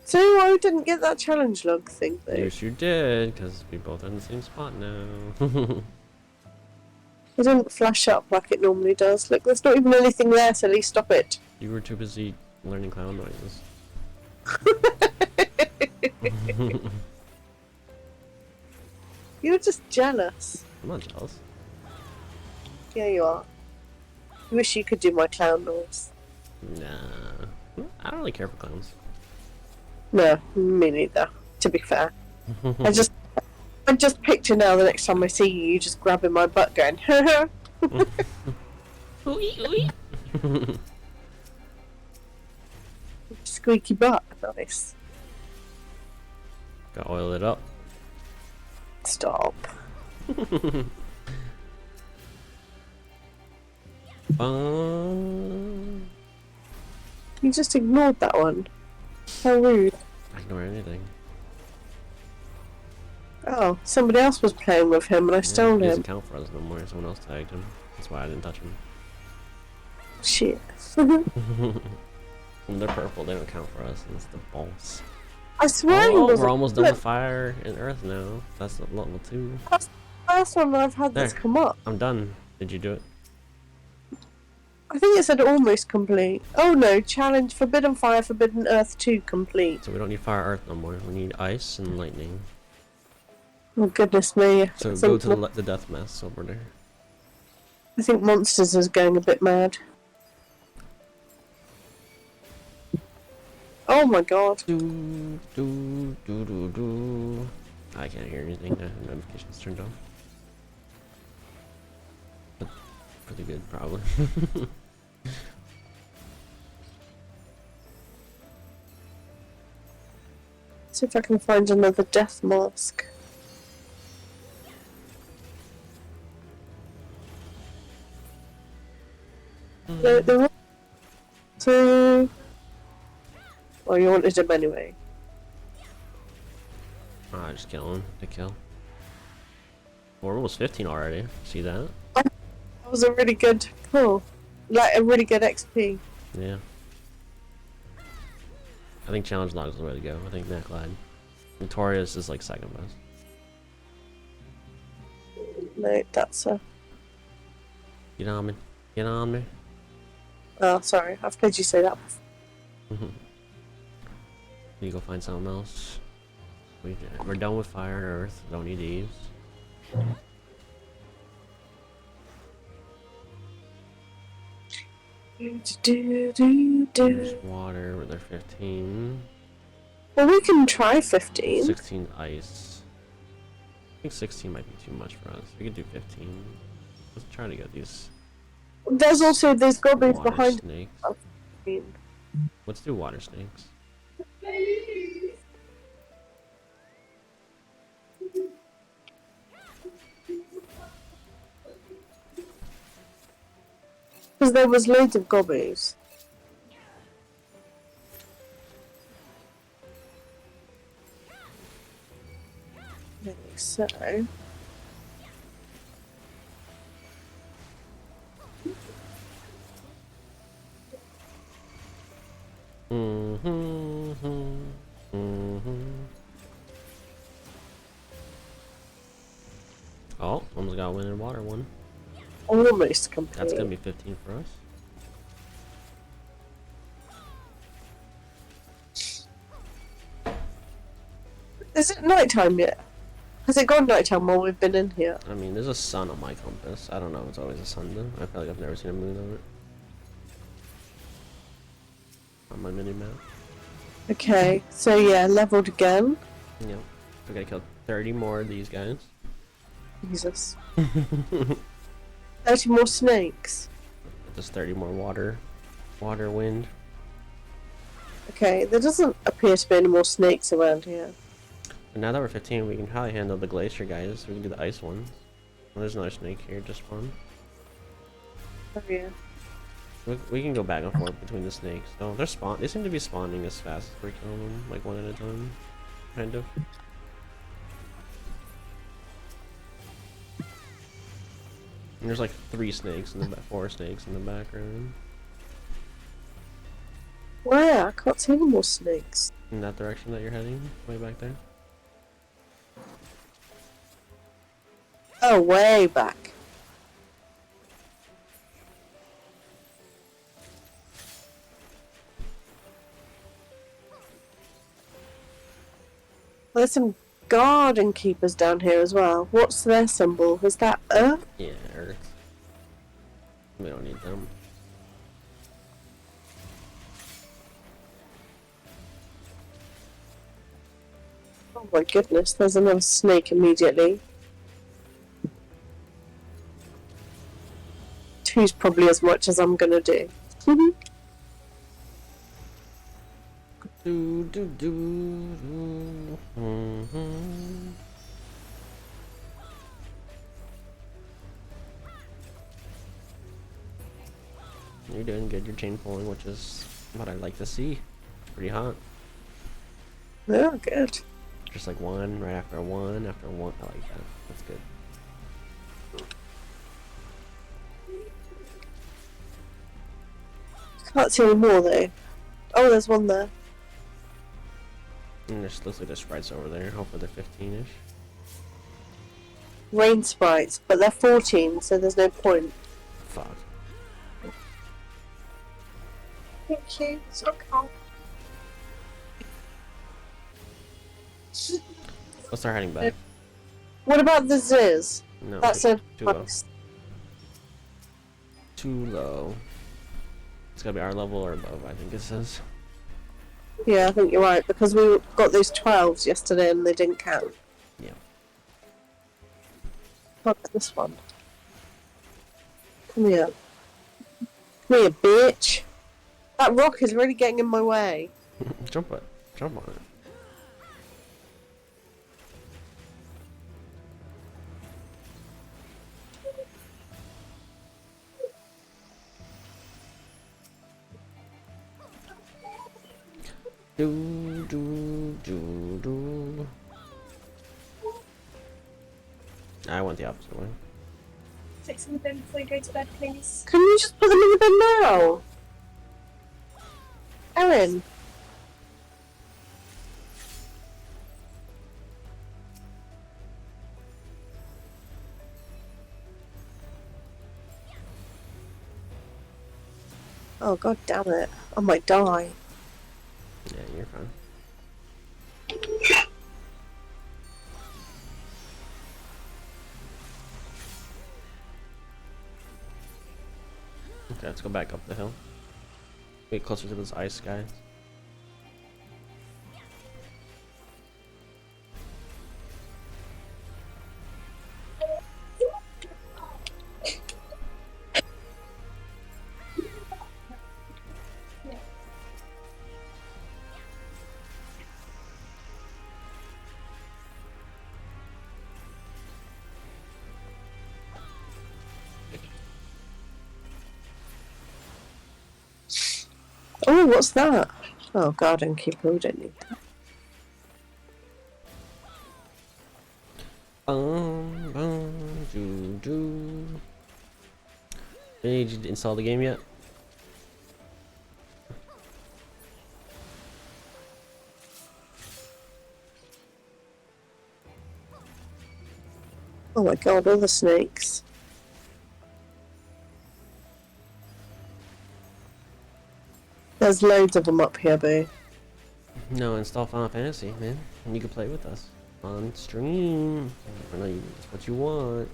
So I didn't get that challenge log thing though. Yes, you did, because we both are in the same spot now. It didn't flash up like it normally does. Look, there's not even anything there, so at least stop it. You were too busy learning clown noises. You're just jealous. I'm not jealous. Yeah, you are. You wish you could do my clown noise. Nah. I don't really care for clowns. No, me neither, to be fair. I just picture now the next time I see you, you just grabbing my butt going, Ooey, ooey. squeaky butt, nice. Gotta oil it up. Stop. You just ignored that one. How rude. I ignore anything. Oh, somebody else was playing with him and I stole He him. doesn't count for us no more. Someone else tagged him. That's why I didn't touch him. Shit. When they're purple, they don't count for us. And it's the balls. I swear Oh, he was we're almost done with fire and earth now. That's level 2. That's the first one I've had this There. come up. I'm done. Did you do it? I think it said almost complete. Oh no, challenge Forbidden Fire, Forbidden Earth 2 complete. So we don't need fire earth no more. We need ice and lightning. Oh goodness me. So I go think, to the death mess over there. I think Monsters is going a bit mad. Oh my god. Do, do, do, do, do. I can't hear anything. The notifications turned off. But pretty good, probably. See if I can find another death mask. There were two. Oh, you wanted him anyway. I just kill him to kill. We're almost 15 already. See that? That was a really good pull. Like a really good XP. Yeah. I think challenge log is the way to go. I think Knack lied. Notorious is like second best. No, that's a. Get on me. Get on me. Oh, sorry. I've heard you say that before. You go find something else. We're done with fire and earth. Don't need these. There's water. We're there 15. Well, we can try 15. 16 ice. I think 16 might be too much for us. We could do 15. Let's try to get these There's also those goblins water behind. snakes. Oh, Let's do water snakes. because there was loads of gobbies. So. Oh, almost got wind and water one. Almost complete. That's gonna be 15 for us. Is it nighttime yet? Has it gone nighttime while we've been in here? I mean, there's a sun on my compass. I don't know if it's always a sun though. I feel like I've never seen a moon on it. On my mini map. Okay, so yeah, leveled again. Yep. We gotta kill 30 more of these guys. Jesus. 30 more snakes. Just 30 more water, wind. Okay, there doesn't appear to be any more snakes around here. And now that we're 15, we can probably handle the glacier guys. We can do the ice ones. Well, there's another snake here, just one. Oh yeah. We can go back and forth between the snakes. Oh, they seem to be spawning as fast as we're killing them, like one at a time, kind of. And there's like 3 snakes in the 4 snakes in the background. Where? I can't see any more snakes. In that direction that you're heading, way back there. Oh, way back. There's some garden keepers down here as well. What's their symbol? Is that Earth? Yeah, Earth. We don't need them. Oh my goodness, there's another snake immediately. Two's probably as much as I'm gonna do. Do do do do. You're doing good. You're chain pulling, which is what I like to see. Pretty hot. Yeah, good. Just like one, right after one, after one. I like that. That's good. Can't see any more though. Oh, there's one there. And there's looks like there's sprites over there. Hopefully they're 15-ish. Rain sprites, but they're 14, so there's no point. Fuck. Thank you. So calm. Let's start heading back. What about the Ziz? No, That's too, a too low. Too low. It's gotta be our level or above, I think it says. Yeah, I think you're right, because we got those 12s yesterday and they didn't count. Yeah. Look at this one. Come here. Come here, bitch. That rock is really getting in my way. Jump on it. Do do do do. I went the opposite way. Take some of them before you go to bed, please. Can you just put them in the bin now? Erin. Oh, god damn it. I might die. Yeah, you're fine. Okay, let's go back up the hill. Get closer to those ice guys. Oh, what's that? Oh, garden keeper, we don't need that. Do do. Did you install the game yet? Oh my god, all the snakes. There's loads of them up here, boo. No, install Final Fantasy, man, and you can play with us on stream. I know that's what you want.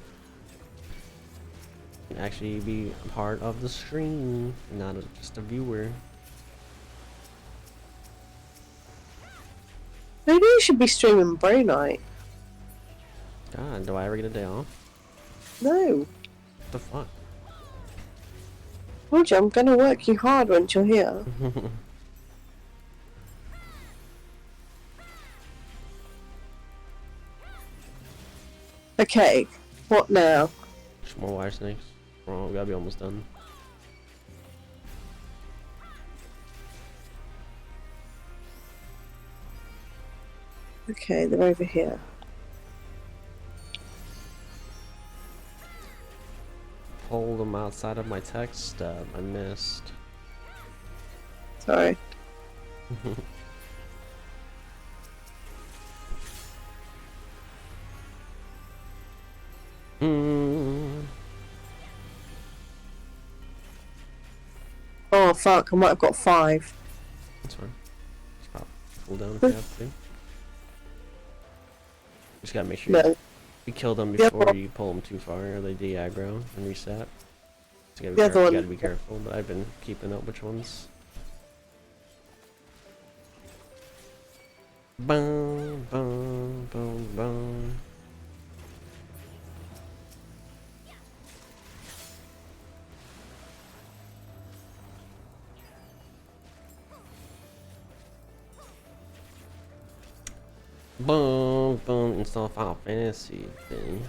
You can actually be a part of the stream, not just a viewer. Maybe you should be streaming Bro Night. God, do I ever get a day off? No. What the fuck? Told you, I'm gonna work you hard once you're here. Okay, what now? Just more wire snakes. Oh, we gotta be almost done. Okay, they're over here. Pull them outside of my text stub. I missed. Sorry. Oh fuck, I might have got 5. That's fine. Just pop cool down if you have to. Just gotta make sure No. you kill them The before other, you pull them too far, or they de-aggro and reset. So the other you one. gotta be careful, but I've been keeping up which ones. Boom, boom, boom, boom. Boom, boom, install Final Fantasy thing.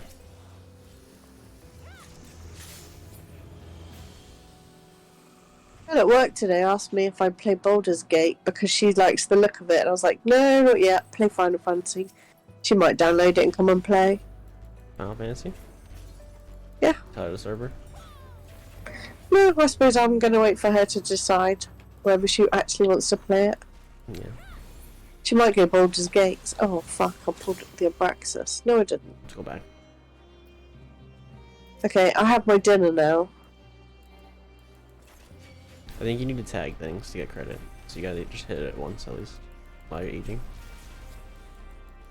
Girl at work today asked me if I'd play Baldur's Gate because she likes the look of it. And I was like, no, not yet. Play Final Fantasy. She might download it and come and play. Final Fantasy? Yeah. Tell her the server. No, I suppose I'm going to wait for her to decide whether she actually wants to play it. Yeah. She might go Baldur's Gate. Oh, fuck. I pulled the Abraxas. No, I didn't. Let's go back. Okay, I have my dinner now. I think you need to tag things to get credit. So you gotta just hit it once at least while you're eating.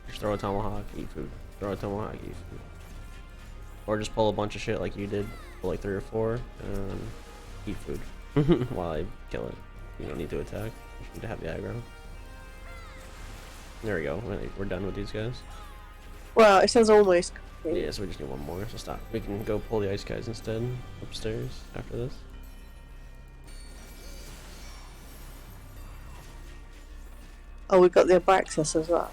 Just throw a tomahawk, eat food. Throw a tomahawk, eat food. Or just pull a bunch of shit like you did. Pull like 3 or 4 and eat food while I kill it. You don't need to attack. You just need to have the aggro. There we go. We're done with these guys. Well, it says almost complete. Yeah, so we just need one more. So stop. We can go pull the ice guys instead upstairs after this. Oh, we got the Abraxas as well.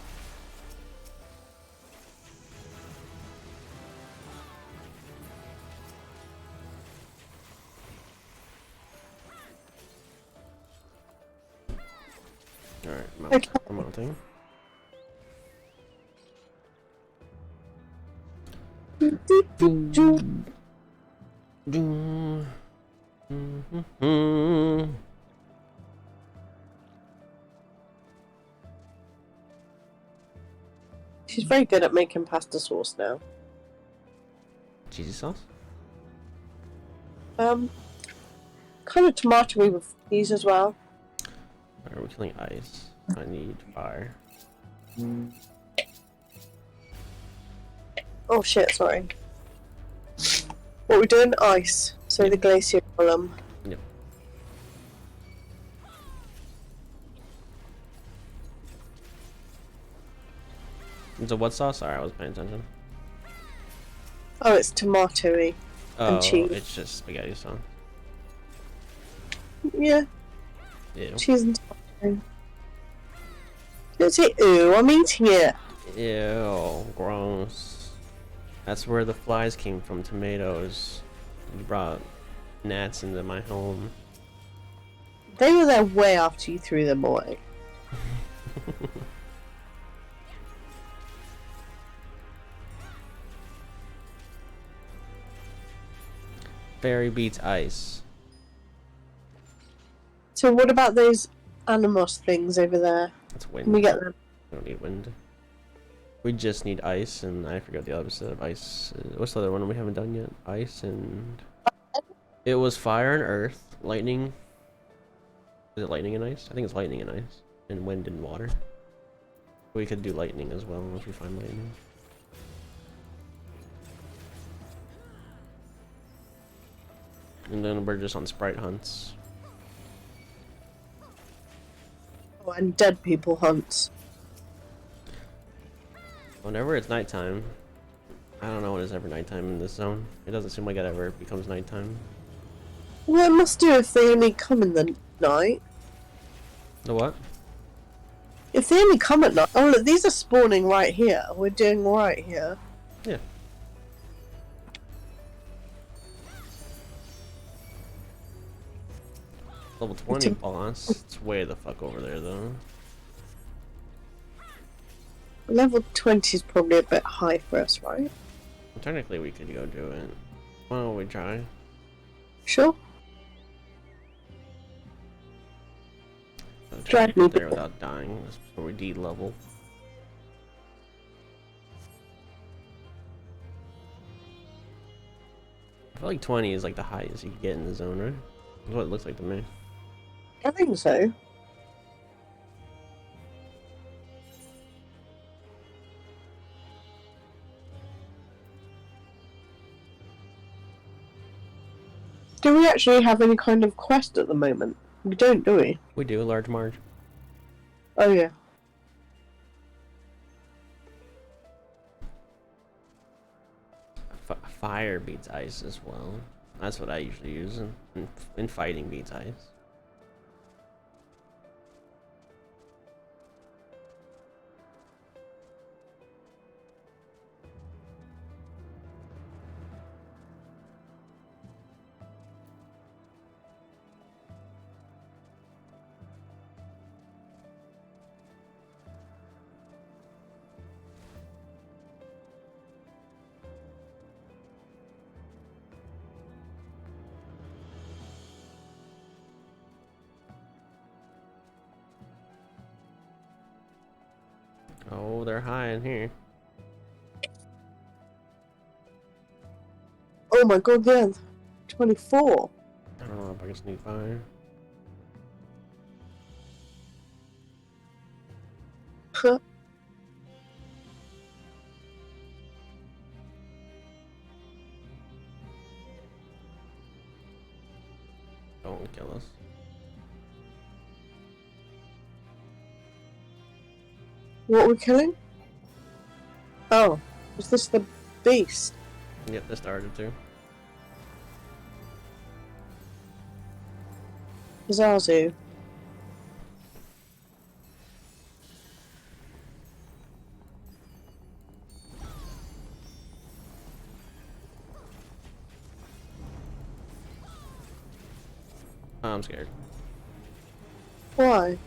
Alright, Okay. I'm mounting. She's very good at making pasta sauce now. Cheesy sauce? Kind of tomatoey with these as well. Alright, we're killing ice. I need fire. Oh shit, sorry. What we're doing? Ice. So the glacier column. Yep. So what sauce? Sorry, I was paying attention. Oh, it's tomatoey. Oh, cheese. it's just spaghetti sauce. Yeah, Ew. cheese and tomato. Don't say ooh, I'm eating it. Ew, gross. That's where the flies came from, tomatoes. You brought gnats into my home. They were there way after you threw them away. Fairy beats ice. So what about those animos things over there? That's wind. Can we get them? We don't need wind. We just need ice, and I forgot the opposite of ice. What's the other one we haven't done yet? Ice and... It was fire and earth. Lightning. Is it lightning and ice? I think it's lightning and ice. And wind and water. We could do lightning as well if we find lightning. And then we're just on sprite hunts. Oh, and dead people hunts. Whenever it's nighttime, I don't know when it's ever nighttime in this zone. It doesn't seem like it ever becomes nighttime. Well, it must do if they only come in the night. The what? If they only come at night. Oh, look, these are spawning right here. We're doing right here. Yeah. Level 20 boss. It's way the fuck over there though. Level 20 is probably a bit high for us, right? Well, technically we could go do it. Why don't we try? Sure. I'll try Drag to me get there back. without dying. That's before we D-level. I feel like 20 is like the highest you can get in the zone, right? That's what it looks like to me. I think so. Do we actually have any kind of quest at the moment? We don't, do we? We do, large marge. Oh yeah. Fire beats ice as well. That's what I usually use in fighting beats ice. Oh, they're high in here. Oh my god, yeah. 24. I don't know if I can sneak fire. Huh. Don't kill us. What are we killing? Oh, was this the beast? Yep, they started to. Zazu. I'm scared. Why?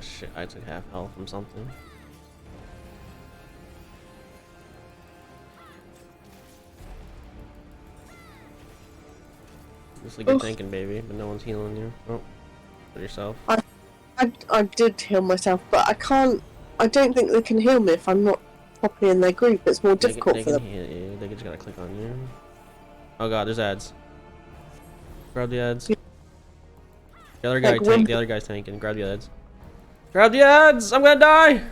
Shit, I took half health from something. Looks like you're tanking, baby, but no one's healing you. Oh, for yourself. I did heal myself, but I can't. I don't think they can heal me if I'm not properly in their group. It's more difficult they for can them. heal you. They just gotta click on you. Oh god, there's ads. Grab the ads. Yeah. The other guy Like tank. The other guy's tanking. Grab the ads. Grab the ads! I'm gonna die!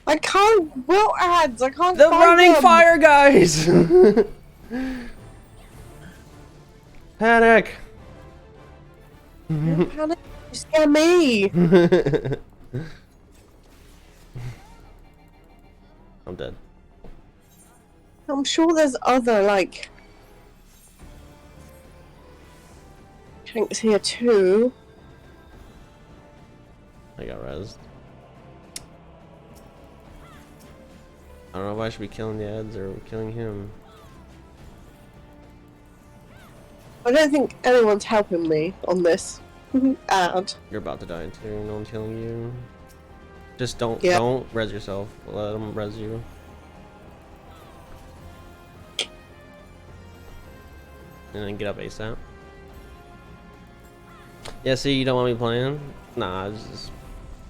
I can't. Well, ads. I can't. The find running them. fire guys! Panic! Don't panic. You scare me. I'm dead. I'm sure there's other like tanks here too. I got rezzed. I don't know if I should be killing the ads or killing him. I don't think anyone's helping me on this ad. You're about to die too. No one's killing you. Just don't res yourself. Let them res you. And then get up ASAP. Yeah, see, you don't want me playing? Nah, I was just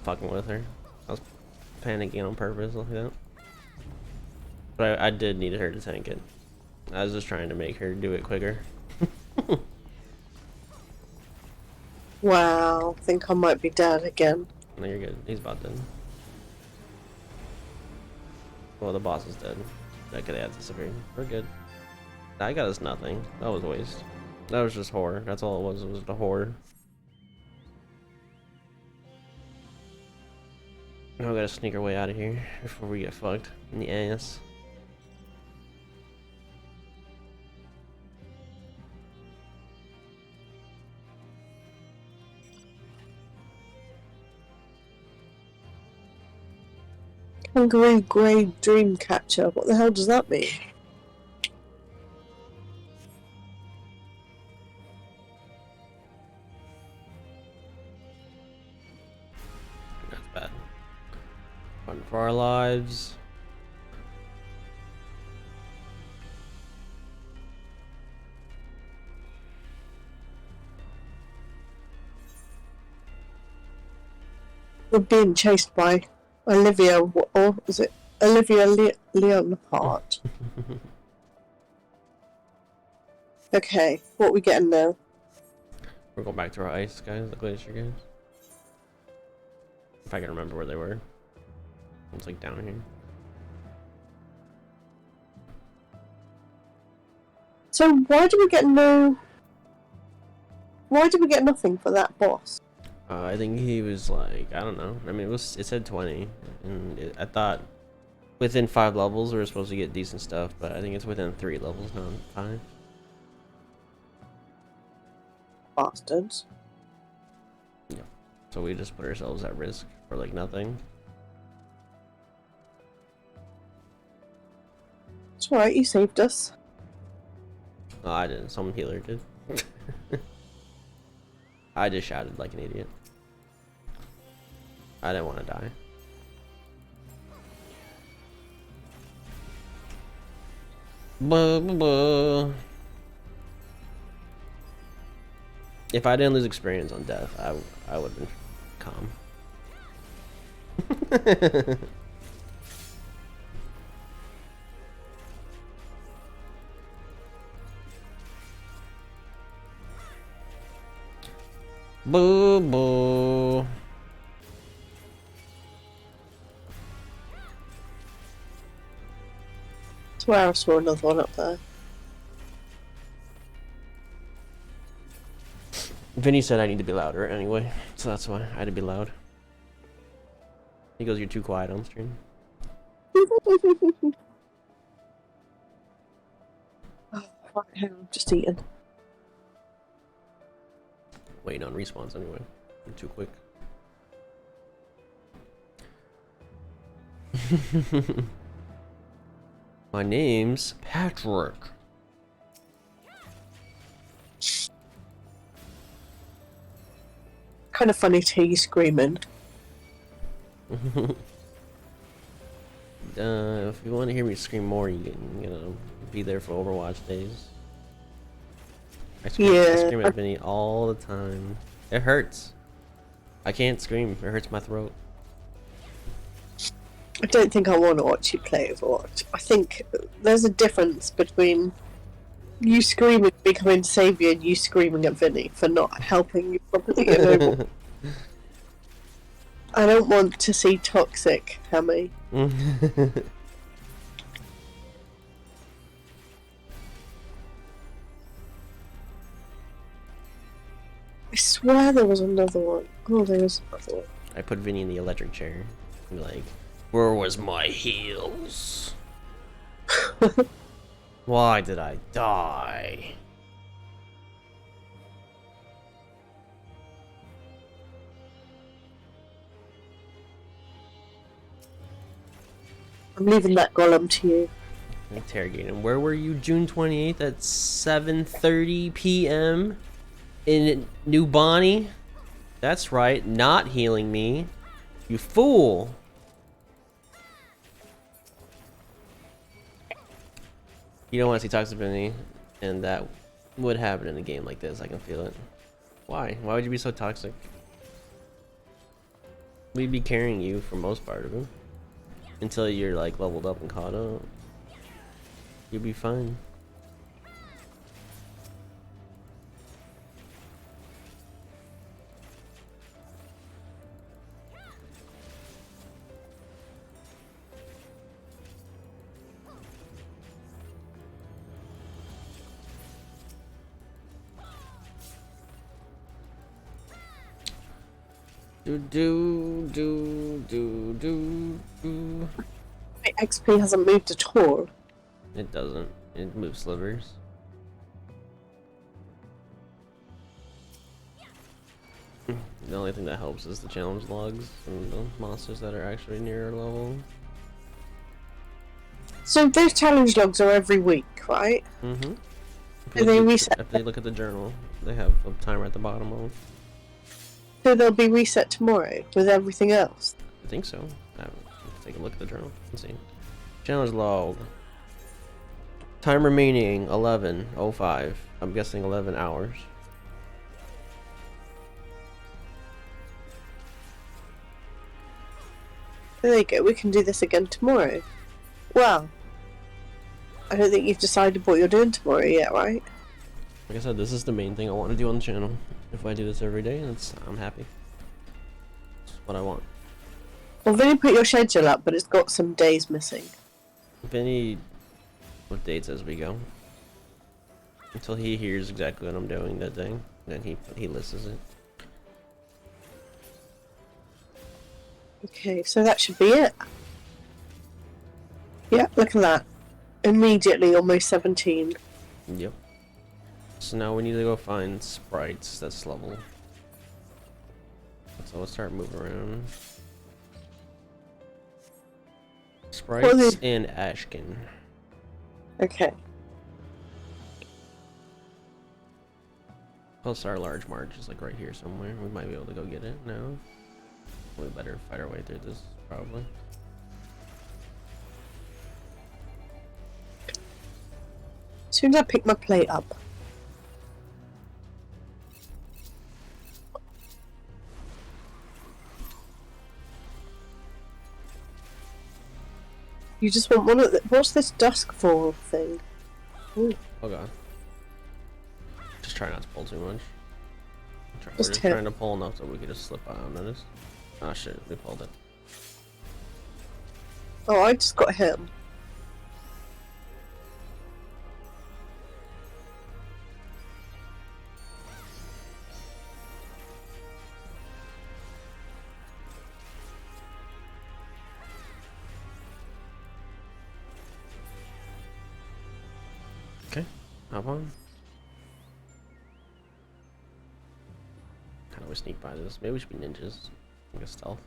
fucking with her. I was panicking on purpose like that. But I did need her to tank it. I was just trying to make her do it quicker. Wow, I think I might be dead again. No, you're good. He's about dead. Well, the boss is dead. That could add disappeared. We're good. That got us nothing. That was a waste. That was just horror. That's all it was. It was the horror. Now we gotta sneak our way out of here before we get fucked in the ass. Kangaroo Grey Dream Catcher. What the hell does that mean? That's bad. Run for our lives. We're being chased by Olivia, or is it Olivia Leonhardt? Okay, what are we getting now? We're going back to our ice guys, the glacier guys. If I can remember where they were. It's like down here. So why do we get no? Why did we get nothing for that boss? I think he was like, I don't know. I mean, it said 20, and I thought within 5 levels we were supposed to get decent stuff, but I think it's within 3 levels, not 5. Bastards. Yeah. So we just put ourselves at risk for like nothing. It's alright, you saved us. Oh, I didn't. Some healer did. I just shouted like an idiot. I didn't want to die. Buh, buh, buh. If I didn't lose experience on death, I would have been calm. Boo boo. I swear I saw another one up there. Vinny said I need to be louder anyway, so that's why I had to be loud. He goes, "You're too quiet on stream." Oh, right, hang on, just eating. Waiting on respawns anyway. You're too quick. My name's Patrick. Kind of funny to hear you screaming. If you want to hear me scream more, you can, be there for Overwatch days. I scream at Vinny all the time. It hurts. I can't scream. It hurts my throat. I don't think I want to watch you play Overwatch. I think there's a difference between you screaming becoming saviour and you screaming at Vinny for not helping you properly in Overwatch. I don't want to see toxic, Hammy. I swear there was another one. Oh, there was another one. I put Vinny in the electric chair. I'm like, where was my heels? Why did I die? I'm leaving that golem to you. Interrogate him. Where were you June 28th at 7:30 p.m. in New Bonnie? That's right, not healing me. You fool. You don't want to see toxic Vinny, and that would happen in a game like this. I can feel it. Why? Why would you be so toxic? We'd be carrying you for most part of it. Until you're like leveled up and caught up. You'll be fine. Do. My XP hasn't moved at all. It doesn't. It moves slivers. The only thing that helps is the challenge logs and the monsters that are actually near our level. So those challenge logs are every week, right? Mm-hmm. Do they reset? If they look at the journal, they have a timer at the bottom of. So they'll be reset tomorrow with everything else? I think so. Let's take a look at the journal and see. Challenge log. Time remaining 11:05. I'm guessing 11 hours. There you go, we can do this again tomorrow. Well, I don't think you've decided what you're doing tomorrow yet, right? Like I said, this is the main thing I want to do on the channel. If I do this every day, I'm happy. That's what I want. Well, Vinny put your schedule up, but it's got some days missing. Vinny, what dates as we go? Until he hears exactly what I'm doing, that thing. Then he listens it. Okay, so that should be it. Yeah, look at that. Immediately almost 17. Yep. So now we need to go find sprites that's level. So let's start moving around. Sprites and Ashkin. Okay. Plus our large march is like right here somewhere. We might be able to go get it now. We better fight our way through this, probably. As soon as I pick my plate up. You just want one of the... What's this Duskfall thing? Ooh. Oh god. Just try not to pull too much. We're Just just hit. trying to pull enough that we could just slip out unnoticed. Oh shit, we pulled it. Oh, I just got him. Okay, hop on. How do we sneak by this? Maybe we should be ninjas. Like a stealth.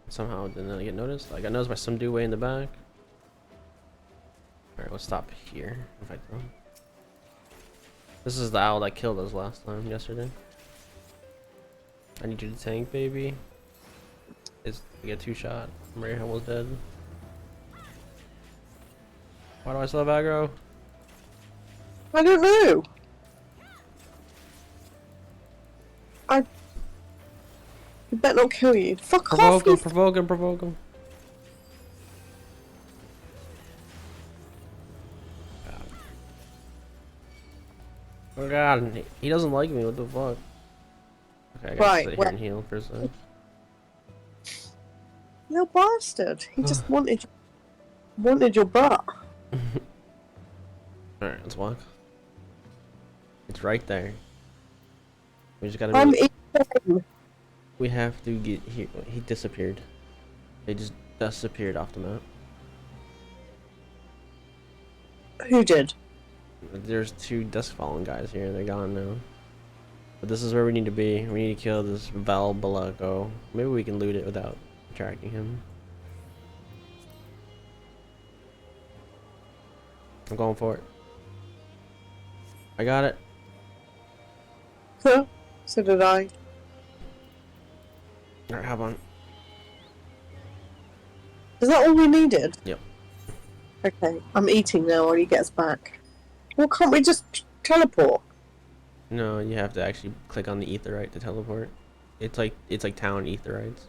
Somehow didn't get noticed. I got noticed by some dude way in the back. Alright, let's stop here and fight them. This is the owl that killed us last time, yesterday. I need you to tank, baby. We get 2 shot. I'm right here, almost dead. Why do I still have aggro? I don't know. He better not kill you. Fuck off, Provoke him, you... provoke him, provoke him. Oh god, he doesn't like me, what the fuck? Okay, I gotta Right, sit here well- and heal for a second. Little bastard. He just wanted your butt. Alright, let's walk. It's right there. We just gotta I'm make, eating. we have to get here. He disappeared. They just disappeared off the map. Who did? There's 2 Duskfallen guys here, they're gone now. But this is where we need to be. We need to kill this Val Balago. Maybe we can loot it without attracting him. I'm going for it. I got it. Huh? So did I. Alright, hop on. Is that all we needed? Yep. Okay, I'm eating now while he gets back. Well, can't we just teleport? No, you have to actually click on the Aetheryte to teleport. It's like town Aetherites.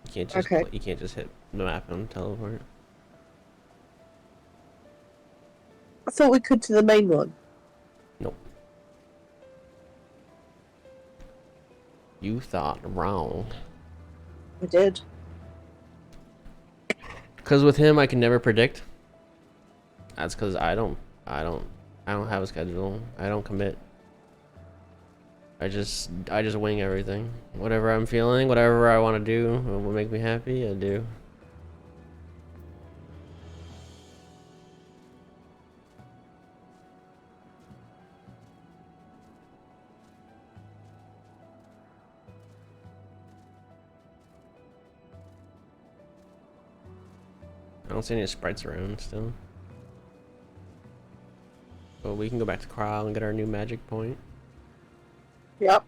You can't just Okay. you can't just hit the map and teleport. I thought we could to the main one. Nope. You thought wrong. I did. Cause with him I can never predict. That's cause I don't have a schedule. I don't commit. I just wing everything. Whatever I'm feeling, whatever I want to do, what will make me happy, I do. I don't see any sprites around still. But we can go back to Corral and get our new magic point. Yep.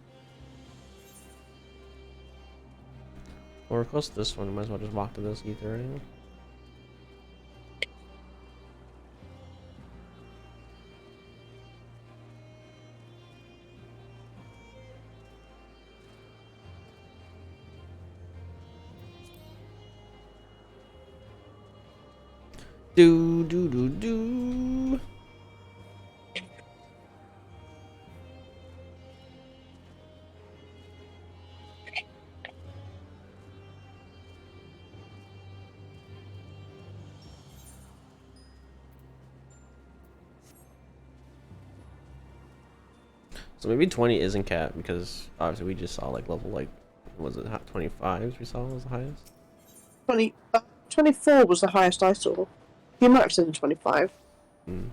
Well, we're close to this one. Might as well just walk to this ether right. Do do do do. So maybe 20 isn't capped because obviously we just saw like level like was it 25s we saw was the highest. 20, 24 was the highest I saw. You might have seen 25. Hmm.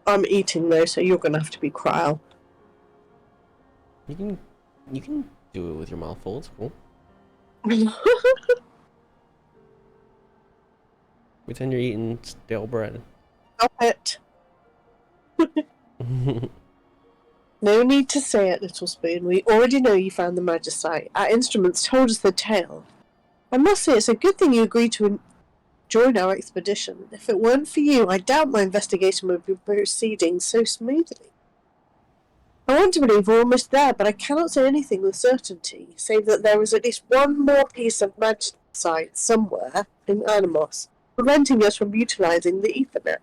I'm eating though, so you're gonna have to be cryo. You can do it with your mouth full. It's cool. Pretend you're eating stale bread. Stop it. No need to say it, Little Spoon. We already know you found the Magicite. Our instruments told us the tale. I must say it's a good thing you agreed to join our expedition. If it weren't for you, I doubt my investigation would be proceeding so smoothly. I want to believe we're almost there, but I cannot say anything with certainty, save that there is at least one more piece of Magicite somewhere in Animos, preventing us from utilising the Ethernet.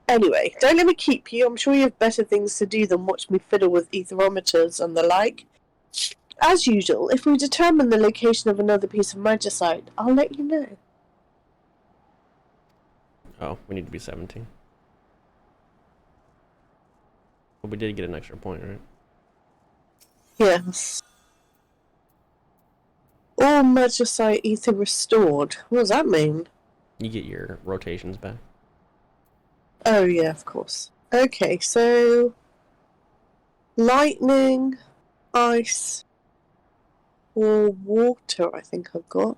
Anyway, don't let me keep you. I'm sure you have better things to do than watch me fiddle with etherometers and the like. As usual, if we determine the location of another piece of Magicite, I'll let you know. Oh, we need to be 17. But we did get an extra point, right? Yes. All Magicite ether restored. What does that mean? You get your rotations back. Oh, yeah, of course. Okay, so... lightning, ice, or water, I think I've got.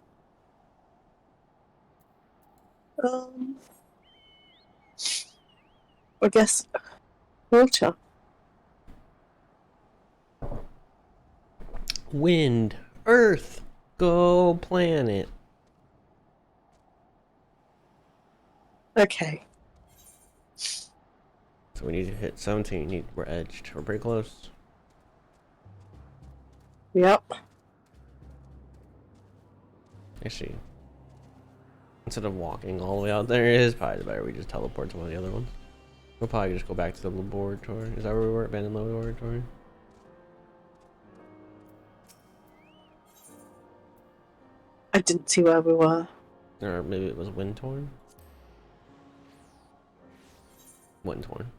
I guess water. Wind, earth, go planet. Okay. So we need to hit 17. We're edged. We're pretty close. Yep. Actually, instead of walking all the way out there, it is probably better we just teleport to one of the other ones. We'll probably just go back to the laboratory. Is that where we were? Abandoned laboratory? I didn't see where we were. Or maybe it was Wind Torn? Wind Torn.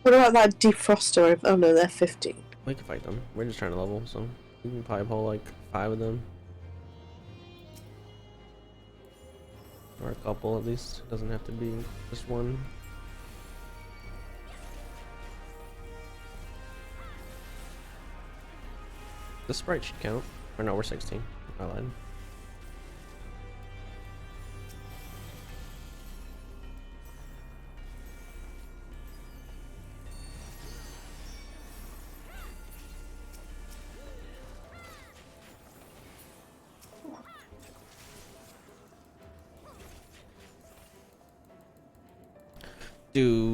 What about that defroster? Oh no, they're 15. We can fight them. We're just trying to level, so we can probably pull like 5 of them. Or a couple at least. It doesn't have to be just one. The sprite should count. Or no, we're 16. I lied.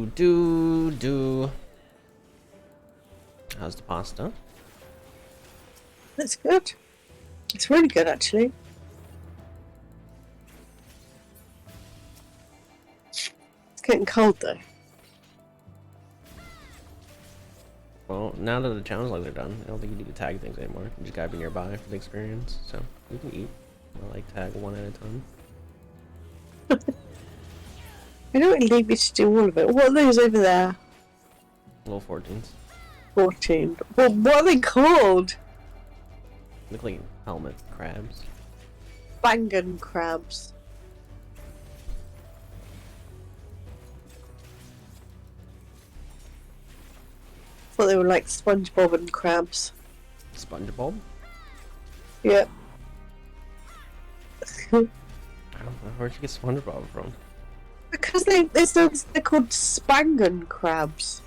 Do. How's the pasta? That's good. It's really good, actually. It's getting cold, though. Well, now that the challenge logs are done, I don't think you need to tag things anymore. You just gotta be nearby for the experience. So you can eat. I like tag one at a time. I don't really need me to do all of it. What are those over there? Little 14s. 14. Well, what are they called? Look like helmet crabs. Bangan crabs. Thought they were like SpongeBob and crabs. SpongeBob? Yep. I don't know. Where'd you get SpongeBob from? Because they're called Spangan crabs.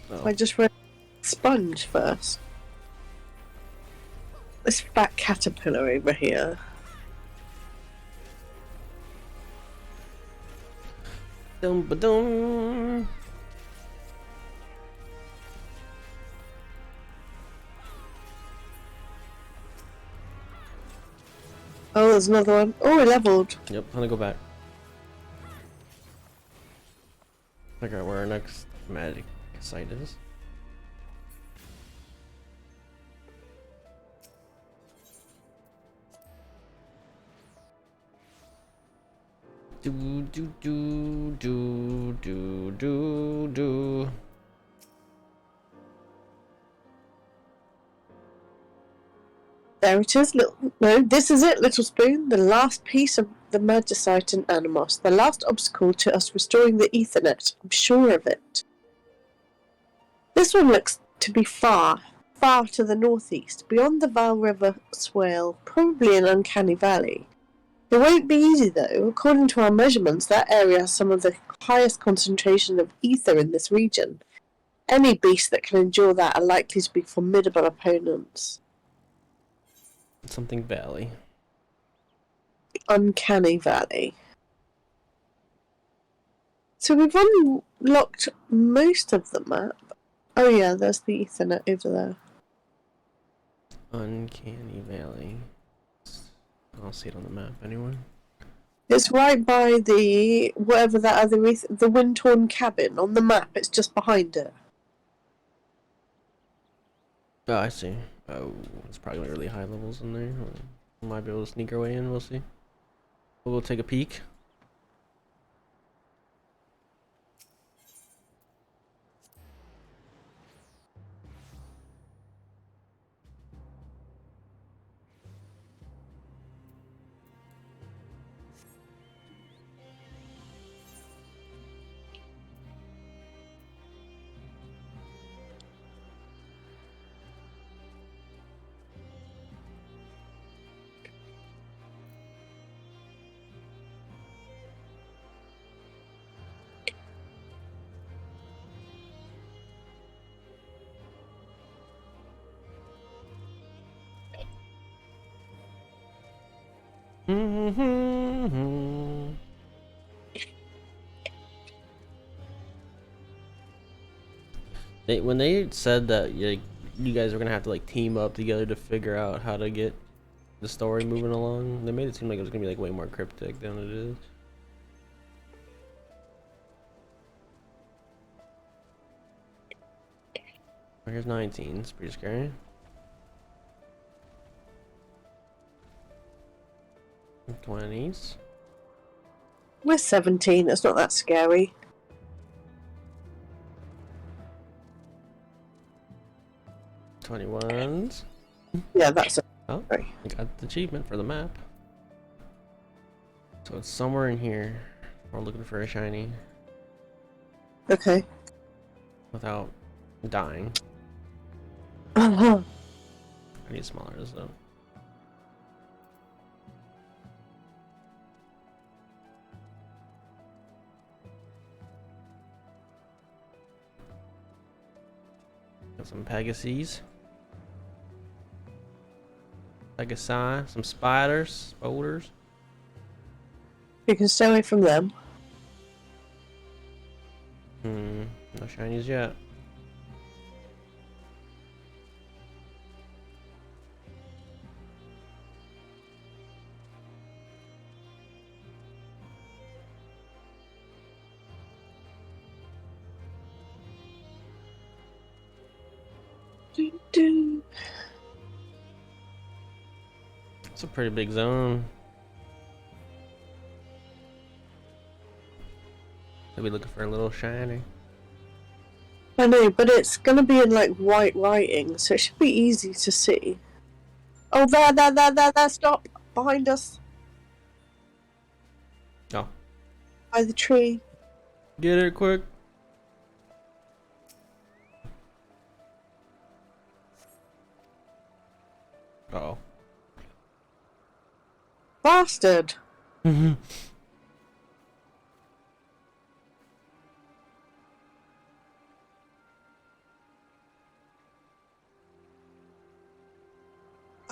Oh. I just read sponge first. This fat caterpillar over here. Dum ba dum. Oh, there's another one. Oh, we leveled. Yep, I'm gonna go back. Figure out where our next magic site is. Do do do do do do do. There it is, no, this is it, Little Spoon. The last piece of the merger site in Animos. The last obstacle to us restoring the Ethernet. I'm sure of it. This one looks to be far to the northeast, beyond the Val River swale, probably an uncanny valley. It won't be easy, though. According to our measurements, that area has some of the highest concentration of ether in this region. Any beast that can endure that are likely to be formidable opponents. Something valley. Uncanny valley. So we've unlocked most of the map. Oh yeah, there's the Ethernet over there. Uncanny valley. I don't see it on the map anywhere. It's right by the whatever that other the wind-torn cabin on the map. It's just behind it. Oh, I see. Oh, it's probably really high levels in there. We might be able to sneak our way in. We'll see. We'll go take a peek. When they said that you guys were gonna have to like team up together to figure out how to get the story moving along, they made it seem like it was gonna be like way more cryptic than it is. Here's 19. It's pretty scary. 20s. We're 17. It's not that scary. $21s. Yeah, that's Oh, right. I got the achievement for the map. So it's somewhere in here. We're looking for a shiny Okay. without dying. Uh-huh. I need smaller though. Got some Pegasus. Pegasi, some spiders, boulders. You can stay away from them. No shinies yet. Do. It's a pretty big zone. They'll be looking for a little shiny. I know, but it's gonna be in like white writing, so it should be easy to see. Oh, there, stop! Behind us. Oh. By the tree. Get it quick. Uh-oh. Bastard! I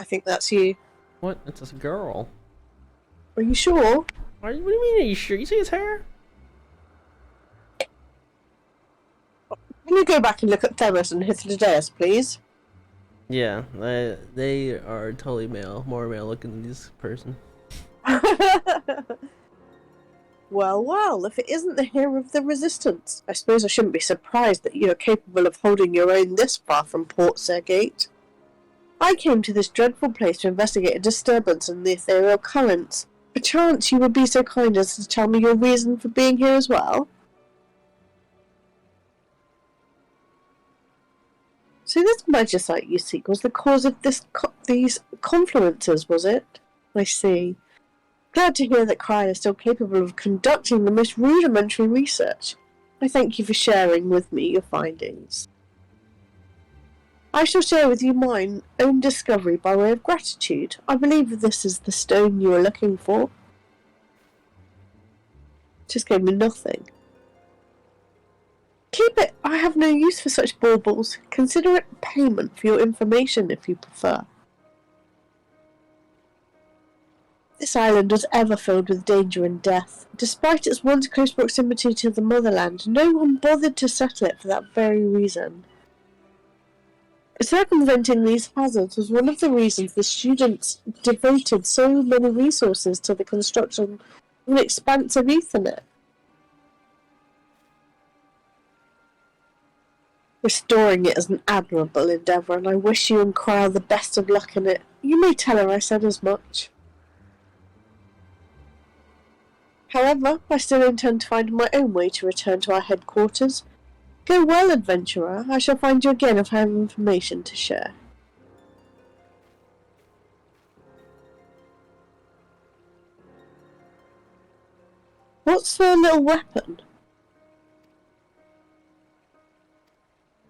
think that's you. What? It's a girl. Are you sure? What do you mean? Are you sure? You see his hair? Can you go back and look at Themis and Hythlodaeus, please? Yeah, they are totally male, more male looking than this person. Well, if it isn't the hero of the Resistance, I suppose I shouldn't be surprised that you are capable of holding your own this far from Port Sergate. I came to this dreadful place to investigate a disturbance in the ethereal currents. Perchance you would be so kind as to tell me your reason for being here as well? So this magicite you seek was the cause of these confluences, was it? I see. Glad to hear that Cryle is still capable of conducting the most rudimentary research. I thank you for sharing with me your findings. I shall share with you mine own discovery by way of gratitude. I believe this is the stone you are looking for. Just gave me nothing. Keep it. I have no use for such baubles. Consider it payment for your information if you prefer. This island was ever filled with danger and death. Despite its once close proximity to the motherland, no one bothered to settle it for that very reason. Circumventing these hazards was one of the reasons the students devoted so many resources to the construction of an expansive Ethernet. Restoring it is an admirable endeavour, and I wish you and Cryle the best of luck in it. You may tell her I said as much. However, I still intend to find my own way to return to our headquarters. Go well, adventurer. I shall find you again if I have information to share. What's the little weapon?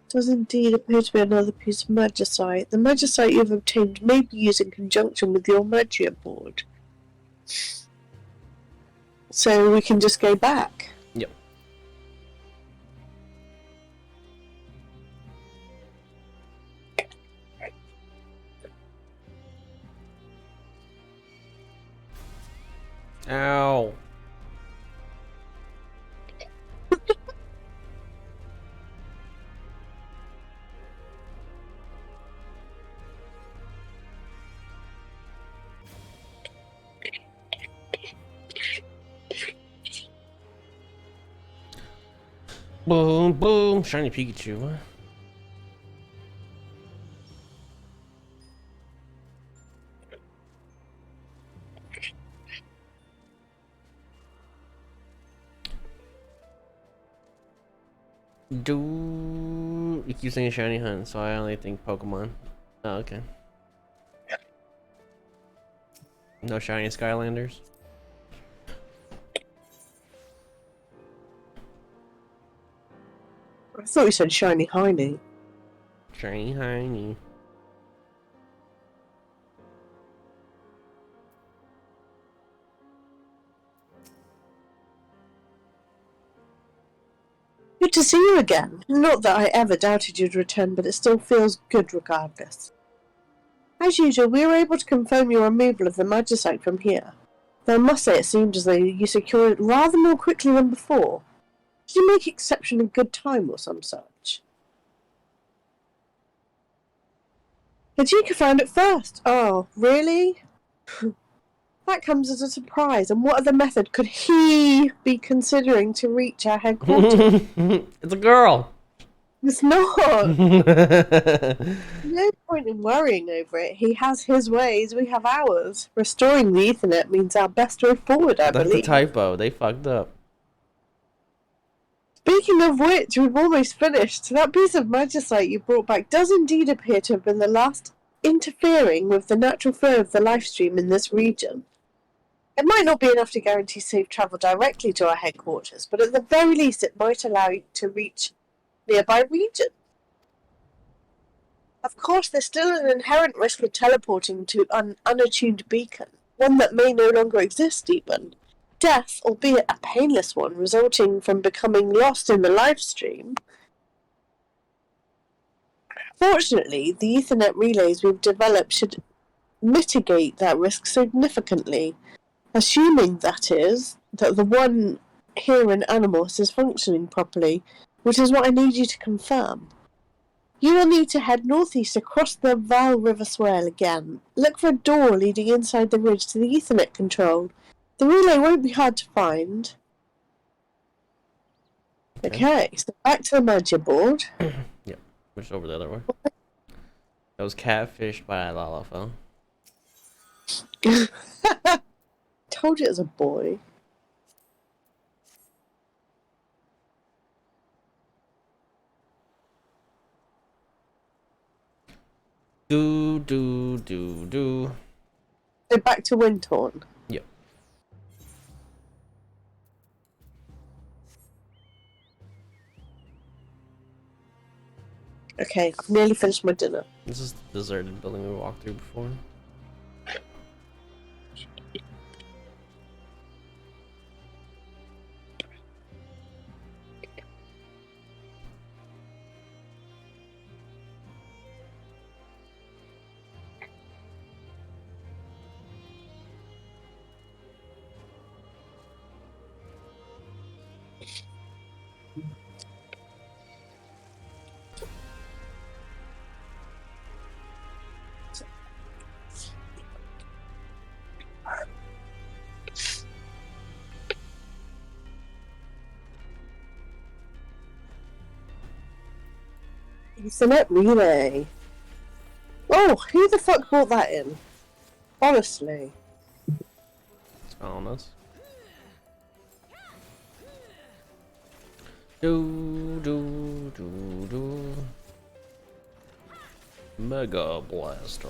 Does indeed appear to be another piece of magicite. The magicite you have obtained may be used in conjunction with your magia board. So we can just go back. Yep. Ow. Boom, boom. Shiny Pikachu. You keep saying shiny hunt, so I only think Pokemon. Oh, okay. No shiny Skylanders? I thought you said shiny hiney. Shiny Hiney. Good to see you again. Not that I ever doubted you'd return, but it still feels good regardless. As usual, we were able to confirm your removal of the magicite from here. Though I must say it seemed as though you secured it rather more quickly than before. Did you make exceptionally good time or some such? Hajika found it first. Oh, really? That comes as a surprise. And what other method could he be considering to reach our headquarters? It's a girl. It's not. No point in worrying over it. He has his ways, we have ours. Restoring the Ethernet means our best way forward, I That's believe. a typo. They fucked up. Speaking of which, we've almost finished. That piece of magicite you brought back does indeed appear to have been the last interfering with the natural flow of the life stream in this region. It might not be enough to guarantee safe travel directly to our headquarters, but at the very least it might allow you to reach nearby region. Of course, there's still an inherent risk of teleporting to an unattuned beacon, one that may no longer exist even. Death, albeit a painless one, resulting from becoming lost in the live stream. Fortunately, the Ethernet relays we've developed should mitigate that risk significantly, assuming, that is, that the one here in Animos is functioning properly, which is what I need you to confirm. You will need to head northeast across the Val River Swale again. Look for a door leading inside the ridge to the Ethernet control. The relay won't be hard to find. Okay, so back to the Magia board. Yep. Push over the other way. That was catfished by a Lalafell. told you it was a boy. Do. So back to Windhorn. Yep. Okay, I've nearly finished my dinner. This is the deserted building we walked through before. Ethernet relay. Oh, who the fuck brought that in? Honestly. It's on us. Do. Mega Blaster.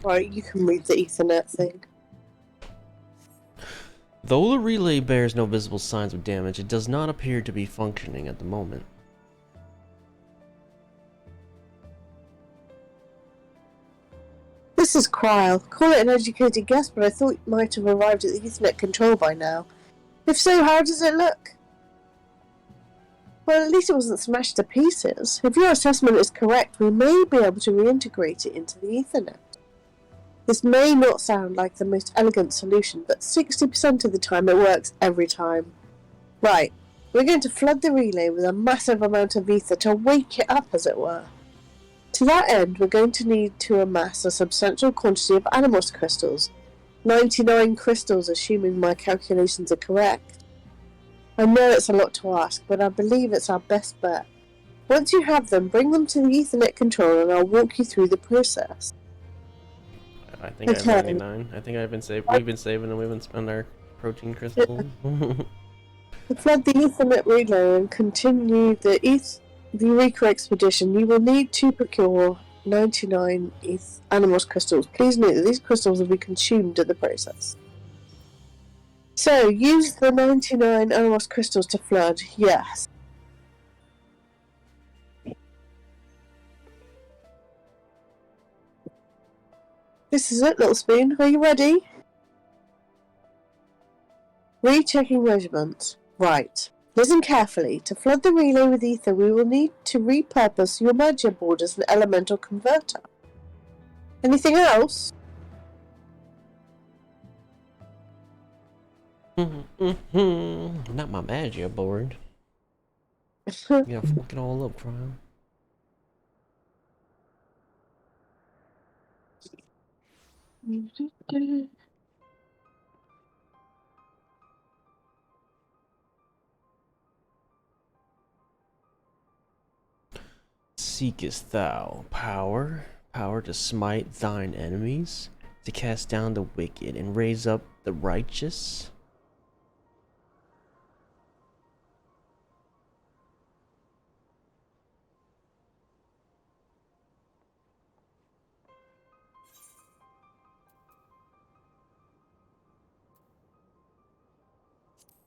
Right, you can read the Ethernet thing. Though the relay bears no visible signs of damage, it does not appear to be functioning at the moment. This is Cryle. Call it an educated guess, but I thought you might have arrived at the Ethernet control by now. If so, how does it look? Well, at least it wasn't smashed to pieces. If your assessment is correct, we may be able to reintegrate it into the Ethernet. This may not sound like the most elegant solution, but 60% of the time it works every time. Right, we're going to flood the relay with a massive amount of ether to wake it up, as it were. To that end, we're going to need to amass a substantial quantity of Animos crystals. 99 crystals, assuming my calculations are correct. I know it's a lot to ask, but I believe it's our best bet. Once you have them, bring them to the Ethernet controller and I'll walk you through the process. I think I have 99. I think we've been saving and we haven't spent our protein crystal. To flood the Ethernet relay and continue the Eureka expedition, you will need to procure 99 Animos crystals. Please note that these crystals will be consumed in the process. So, use the 99 Animos crystals to flood, yes. This is it, Little Spoon. Are you ready? Rechecking measurements. Right. Listen carefully. To flood the relay with ether, we will need to repurpose your Magia board as an elemental converter. Anything else? Not my Magia board. Yeah, fuck it all up, Cryle. Seekest thou power? Power to smite thine enemies? To cast down the wicked and raise up the righteous?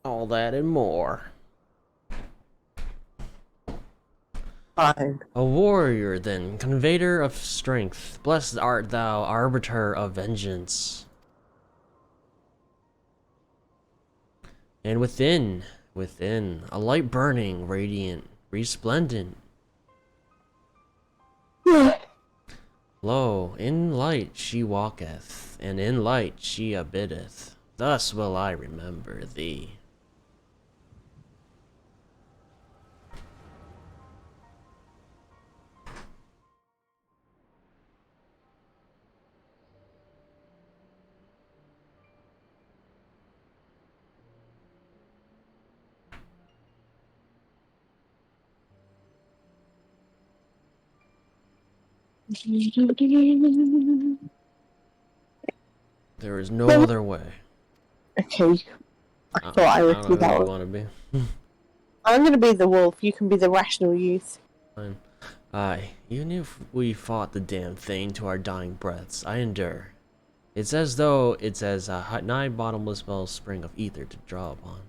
All that and more. Fine. A warrior, then, conveyor of strength. Blessed art thou, arbiter of vengeance. And within, a light burning, radiant, resplendent. Lo, in light she walketh, and in light she abideth. Thus will I remember thee. There is no Well, other way. okay, I thought I I would don't be know who that you one. want to be. I'm gonna be the wolf, you can be the rational youth. Fine. Aye, even if we fought the damn thing to our dying breaths, I endure. It's as though it's as a nigh bottomless wellspring of ether to draw upon.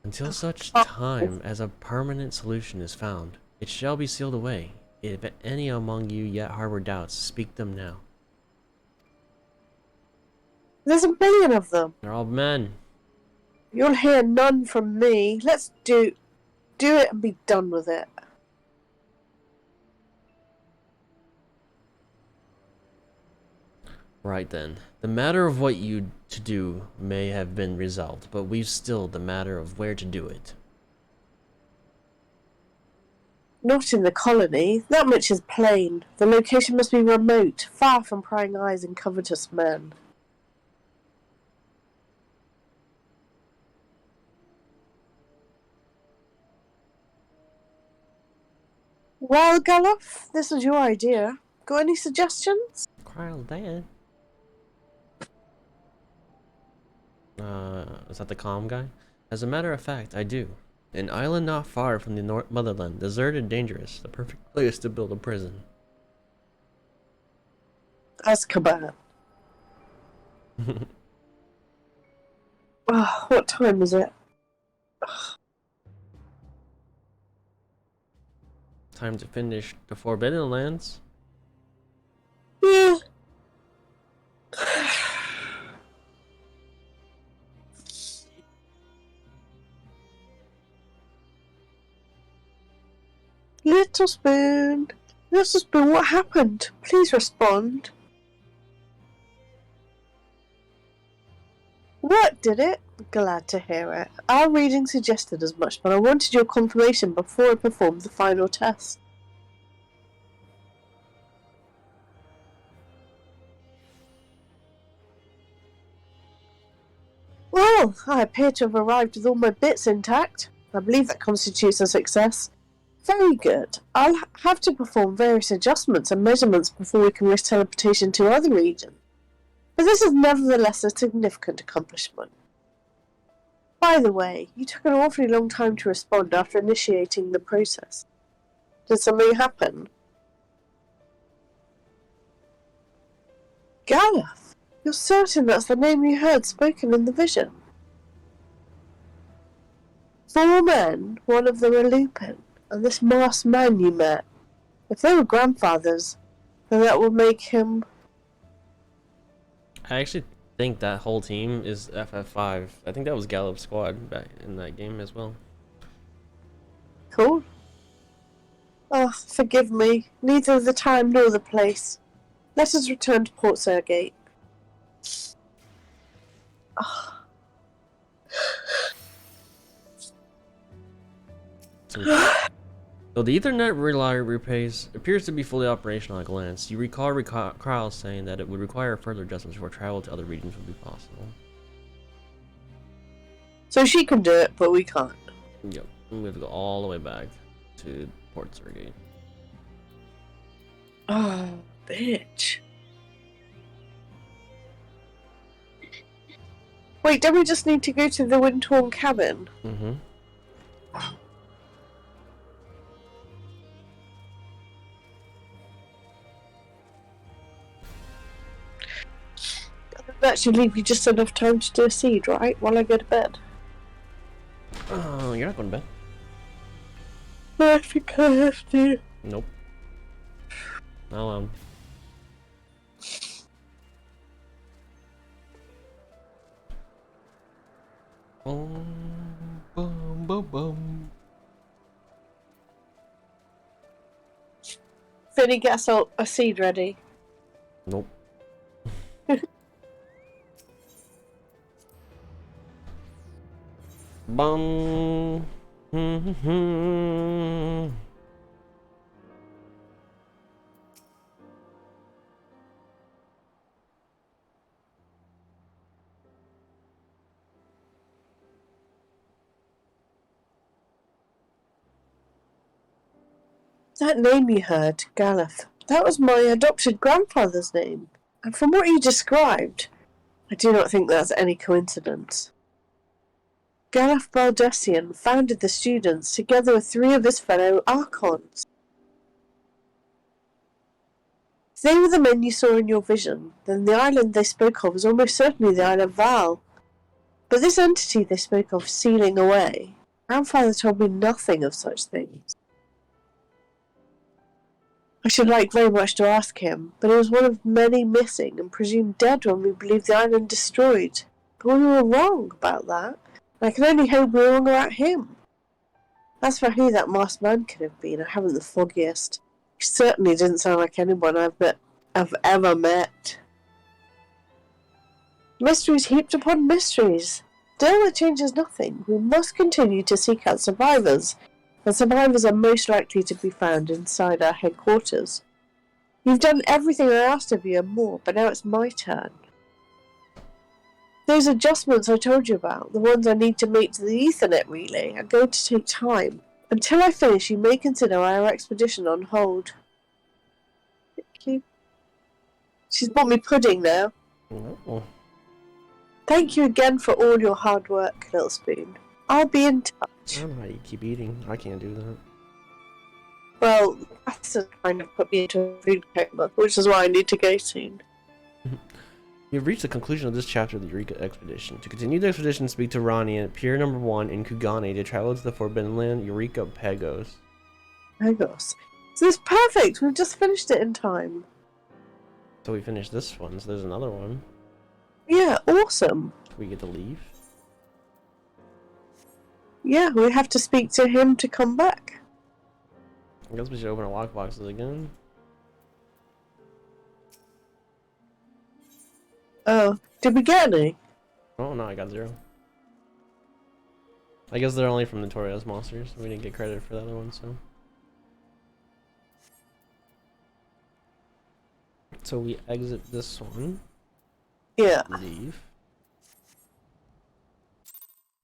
Until such time as a permanent solution is found, it shall be sealed away. If any among you yet harbor doubts, speak them now. There's a billion of them. They're all men. You'll hear none from me. Let's do it and be done with it. Right then. The matter of what you to do may have been resolved, but we've still the matter of where to do it. Not in the colony. That much is plain. The location must be remote, far from prying eyes and covetous men. Well, Galoff, this was your idea. Got any suggestions? Cryle Dan. Is that the calm guy? As a matter of fact, I do. An island not far from the motherland, deserted and dangerous, the perfect place to build a prison. Azkaban. What time is it? Time to finish the Forbidden Lands. Yeah. Little Spoon, what happened? Please respond. What did it? Glad to hear it. Our reading suggested as much, but I wanted your confirmation before I performed the final test. Well, I appear to have arrived with all my bits intact. I believe that constitutes a success. Very good. I'll have to perform various adjustments and measurements before we can risk teleportation to other regions. But this is nevertheless a significant accomplishment. By the way, you took an awfully long time to respond after initiating the process. Did something happen? Galoth! You're certain that's the name you heard spoken in the vision? 4 men, one of them a Lupin, and this masked man you met. If they were grandfathers, then that would make him... I actually think that whole team is FF5. I think that was Gallop's squad back in that game as well. Cool. Oh, forgive me. Neither the time nor the place. Let us return to Port Sergate. Oh. So the Ethernet relay appears to be fully operational at a glance. You recall Kryle saying that it would require further adjustments before travel to other regions would be possible. So she can do it, but we can't. Yep, we have to go all the way back to Port Sergate. Oh, bitch. Wait, don't we just need to go to the Windhorn cabin? Mm-hmm. That should leave you just enough time to do a seed, right? While I go to bed. Oh, you're not going to bed. I think I have to. Nope. Not alone. Boom, boom, boom, boom. Finny, get us all a seed ready. Nope. Bum. That name you heard, Galoth, That was my adopted grandfather's name, and from what you described, I do not think that's any coincidence. Galaf Baldessian founded the students together with 3 of his fellow Archons. If they were the men you saw in your vision, then the island they spoke of was almost certainly the Isle of Val. But this entity they spoke of sealing away, grandfather told me nothing of such things. I should like very much to ask him, but he was one of many missing and presumed dead when we believed the island destroyed. But we were wrong about that, and I can only hope we were wrong about him. As for who that masked man could have been, I haven't the foggiest. He certainly didn't sound like anyone I've ever met. Mysteries heaped upon mysteries. Still, it changes nothing. We must continue to seek out survivors, and survivors are most likely to be found inside our headquarters. You've done everything I asked of you and more, but now it's my turn. Those adjustments I told you about, the ones I need to make to the Ethernet relay, are going to take time. Until I finish, you may consider our expedition on hold. Thank you. She's bought me pudding now. Oh. Thank you again for all your hard work, Little Spoon. I'll be in touch. I don't know how you keep eating. I can't do that. Well, that's kind of put me into a food coma, which is why I need to go soon. You've reached the conclusion of this chapter of the Eureka Expedition. To continue the expedition, speak to Ronnie at Pier Number 1 in Kugane to travel to the Forbidden Land, Eureka Pagos. Pagos. So it's perfect! We've just finished it in time. So we finished this one, so there's another one. Yeah, awesome. We get to leave. Yeah, we have to speak to him to come back. I guess we should open our lockboxes again. Oh, did we get any? Oh no, I got 0. I guess they're only from Notorious Monsters. We didn't get credit for the other one, so. So we exit this one. Yeah. Leave.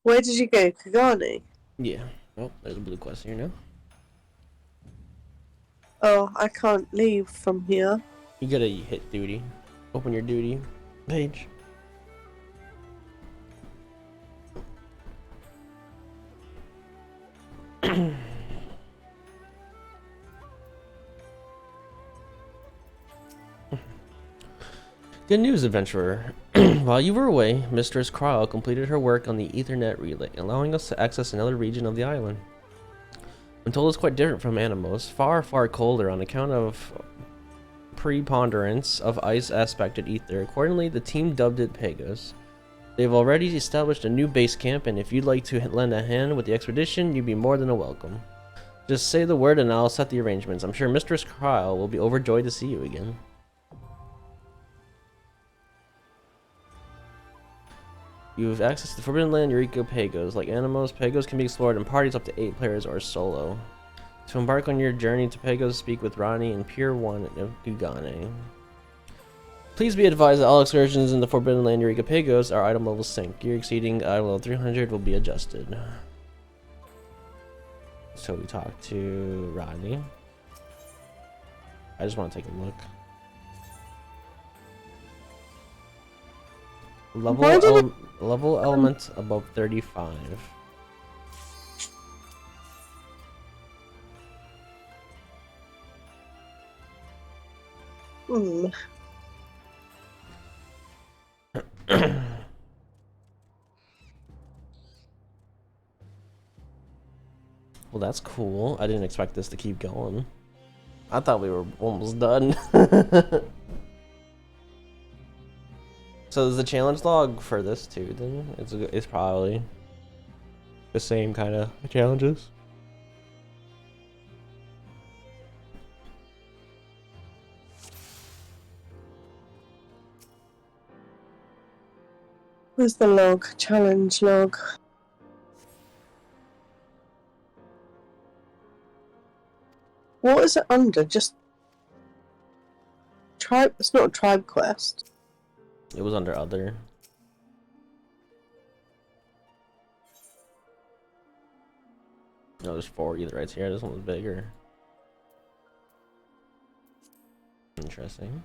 Where did you go? Kagani? Yeah. Oh, there's a blue quest here now. Oh, I can't leave from here. You gotta hit duty. Open your duty page. Good news, adventurer. While you were away, Mistress Cryle completed her work on the Ethernet relay, allowing us to access another region of the island. I'm told it's quite different from Animos, far, far colder on account of preponderance of ice-aspected ether. Accordingly, the team dubbed it Pagos. They've already established a new base camp, and if you'd like to lend a hand with the expedition, you'd be more than welcome. Just say the word and I'll set the arrangements. I'm sure Mistress Cryle will be overjoyed to see you again. You have access to the Forbidden Land, Eureka Pagos. Like Animos, Pagos can be explored in parties up to 8 players or solo. To embark on your journey to Pagos, speak with Ronnie in Pier 1 of Kugane. Please be advised that all excursions in the Forbidden Land, Eureka Pagos are item level sync. Gear exceeding item level 300 will be adjusted. So we talk to Ronnie. I just want to take a look. Level element above 35. Hmm. Well, that's cool. I didn't expect this to keep going. I thought we were almost done. So there's the challenge log for this too, then? It's probably the same kind of challenges. Where's the log? Challenge log. What is it under? Just tribe? It's not a tribe quest. It was under other. No, there's 4 either right here. This one was bigger. interesting.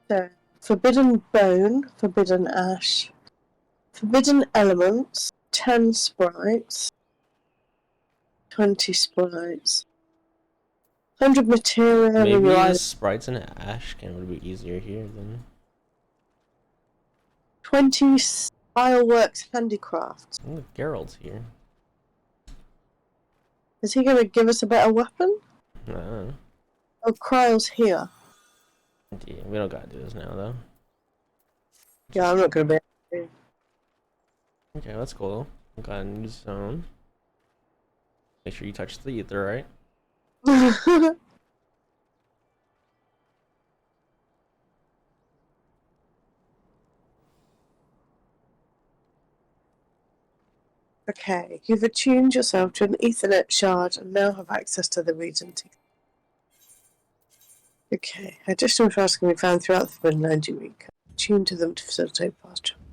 So, forbidden bone, forbidden ash, forbidden elements, 10 sprites, 20 sprites, 100 material. Maybe the sprites and ash can would be easier here than 20 fireworks handicrafts. oh, look, Geralt's here. Is he going to give us a better weapon? No. Oh, Kryle's here. Yeah, we don't gotta do this now though. Yeah, I'm not going to be. Okay, that's cool. Got a new zone. Make sure you touch the ether, right? Okay, you've attuned yourself to an Ethernet shard and now have access to the region. Okay, additional shards can be found throughout the Forbidden Land during week. Attune to them to facilitate fast travel.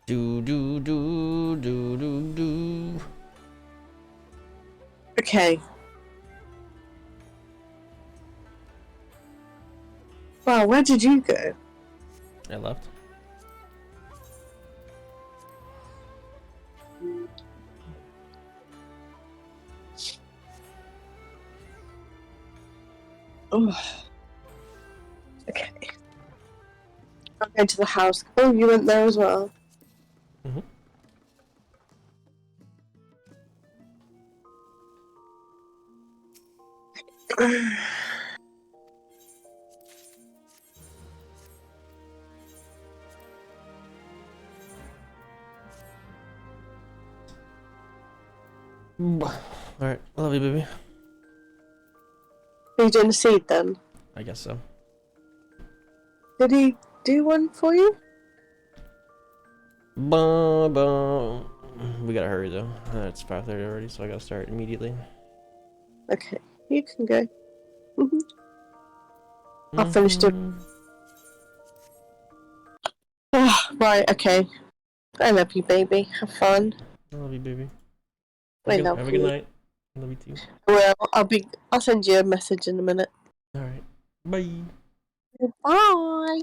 Do do do do do do. Okay. Wow, where did you go? I left. Oh. Okay. I'm going to the house. Oh, you went there as well. Mm-hmm. Alright, I love you, baby. Are you doing a seed then? I guess so. Did he do one for you? Bum, bum. We gotta hurry though. It's 5:30 already, so I gotta start immediately. Okay, you can go. I'll finish it. Oh, right, okay. I love you, baby. Have fun. I love you, baby. I love Have a you. good night. I love you too. Well, I'll send you a message in a minute. Alright. Bye. Bye.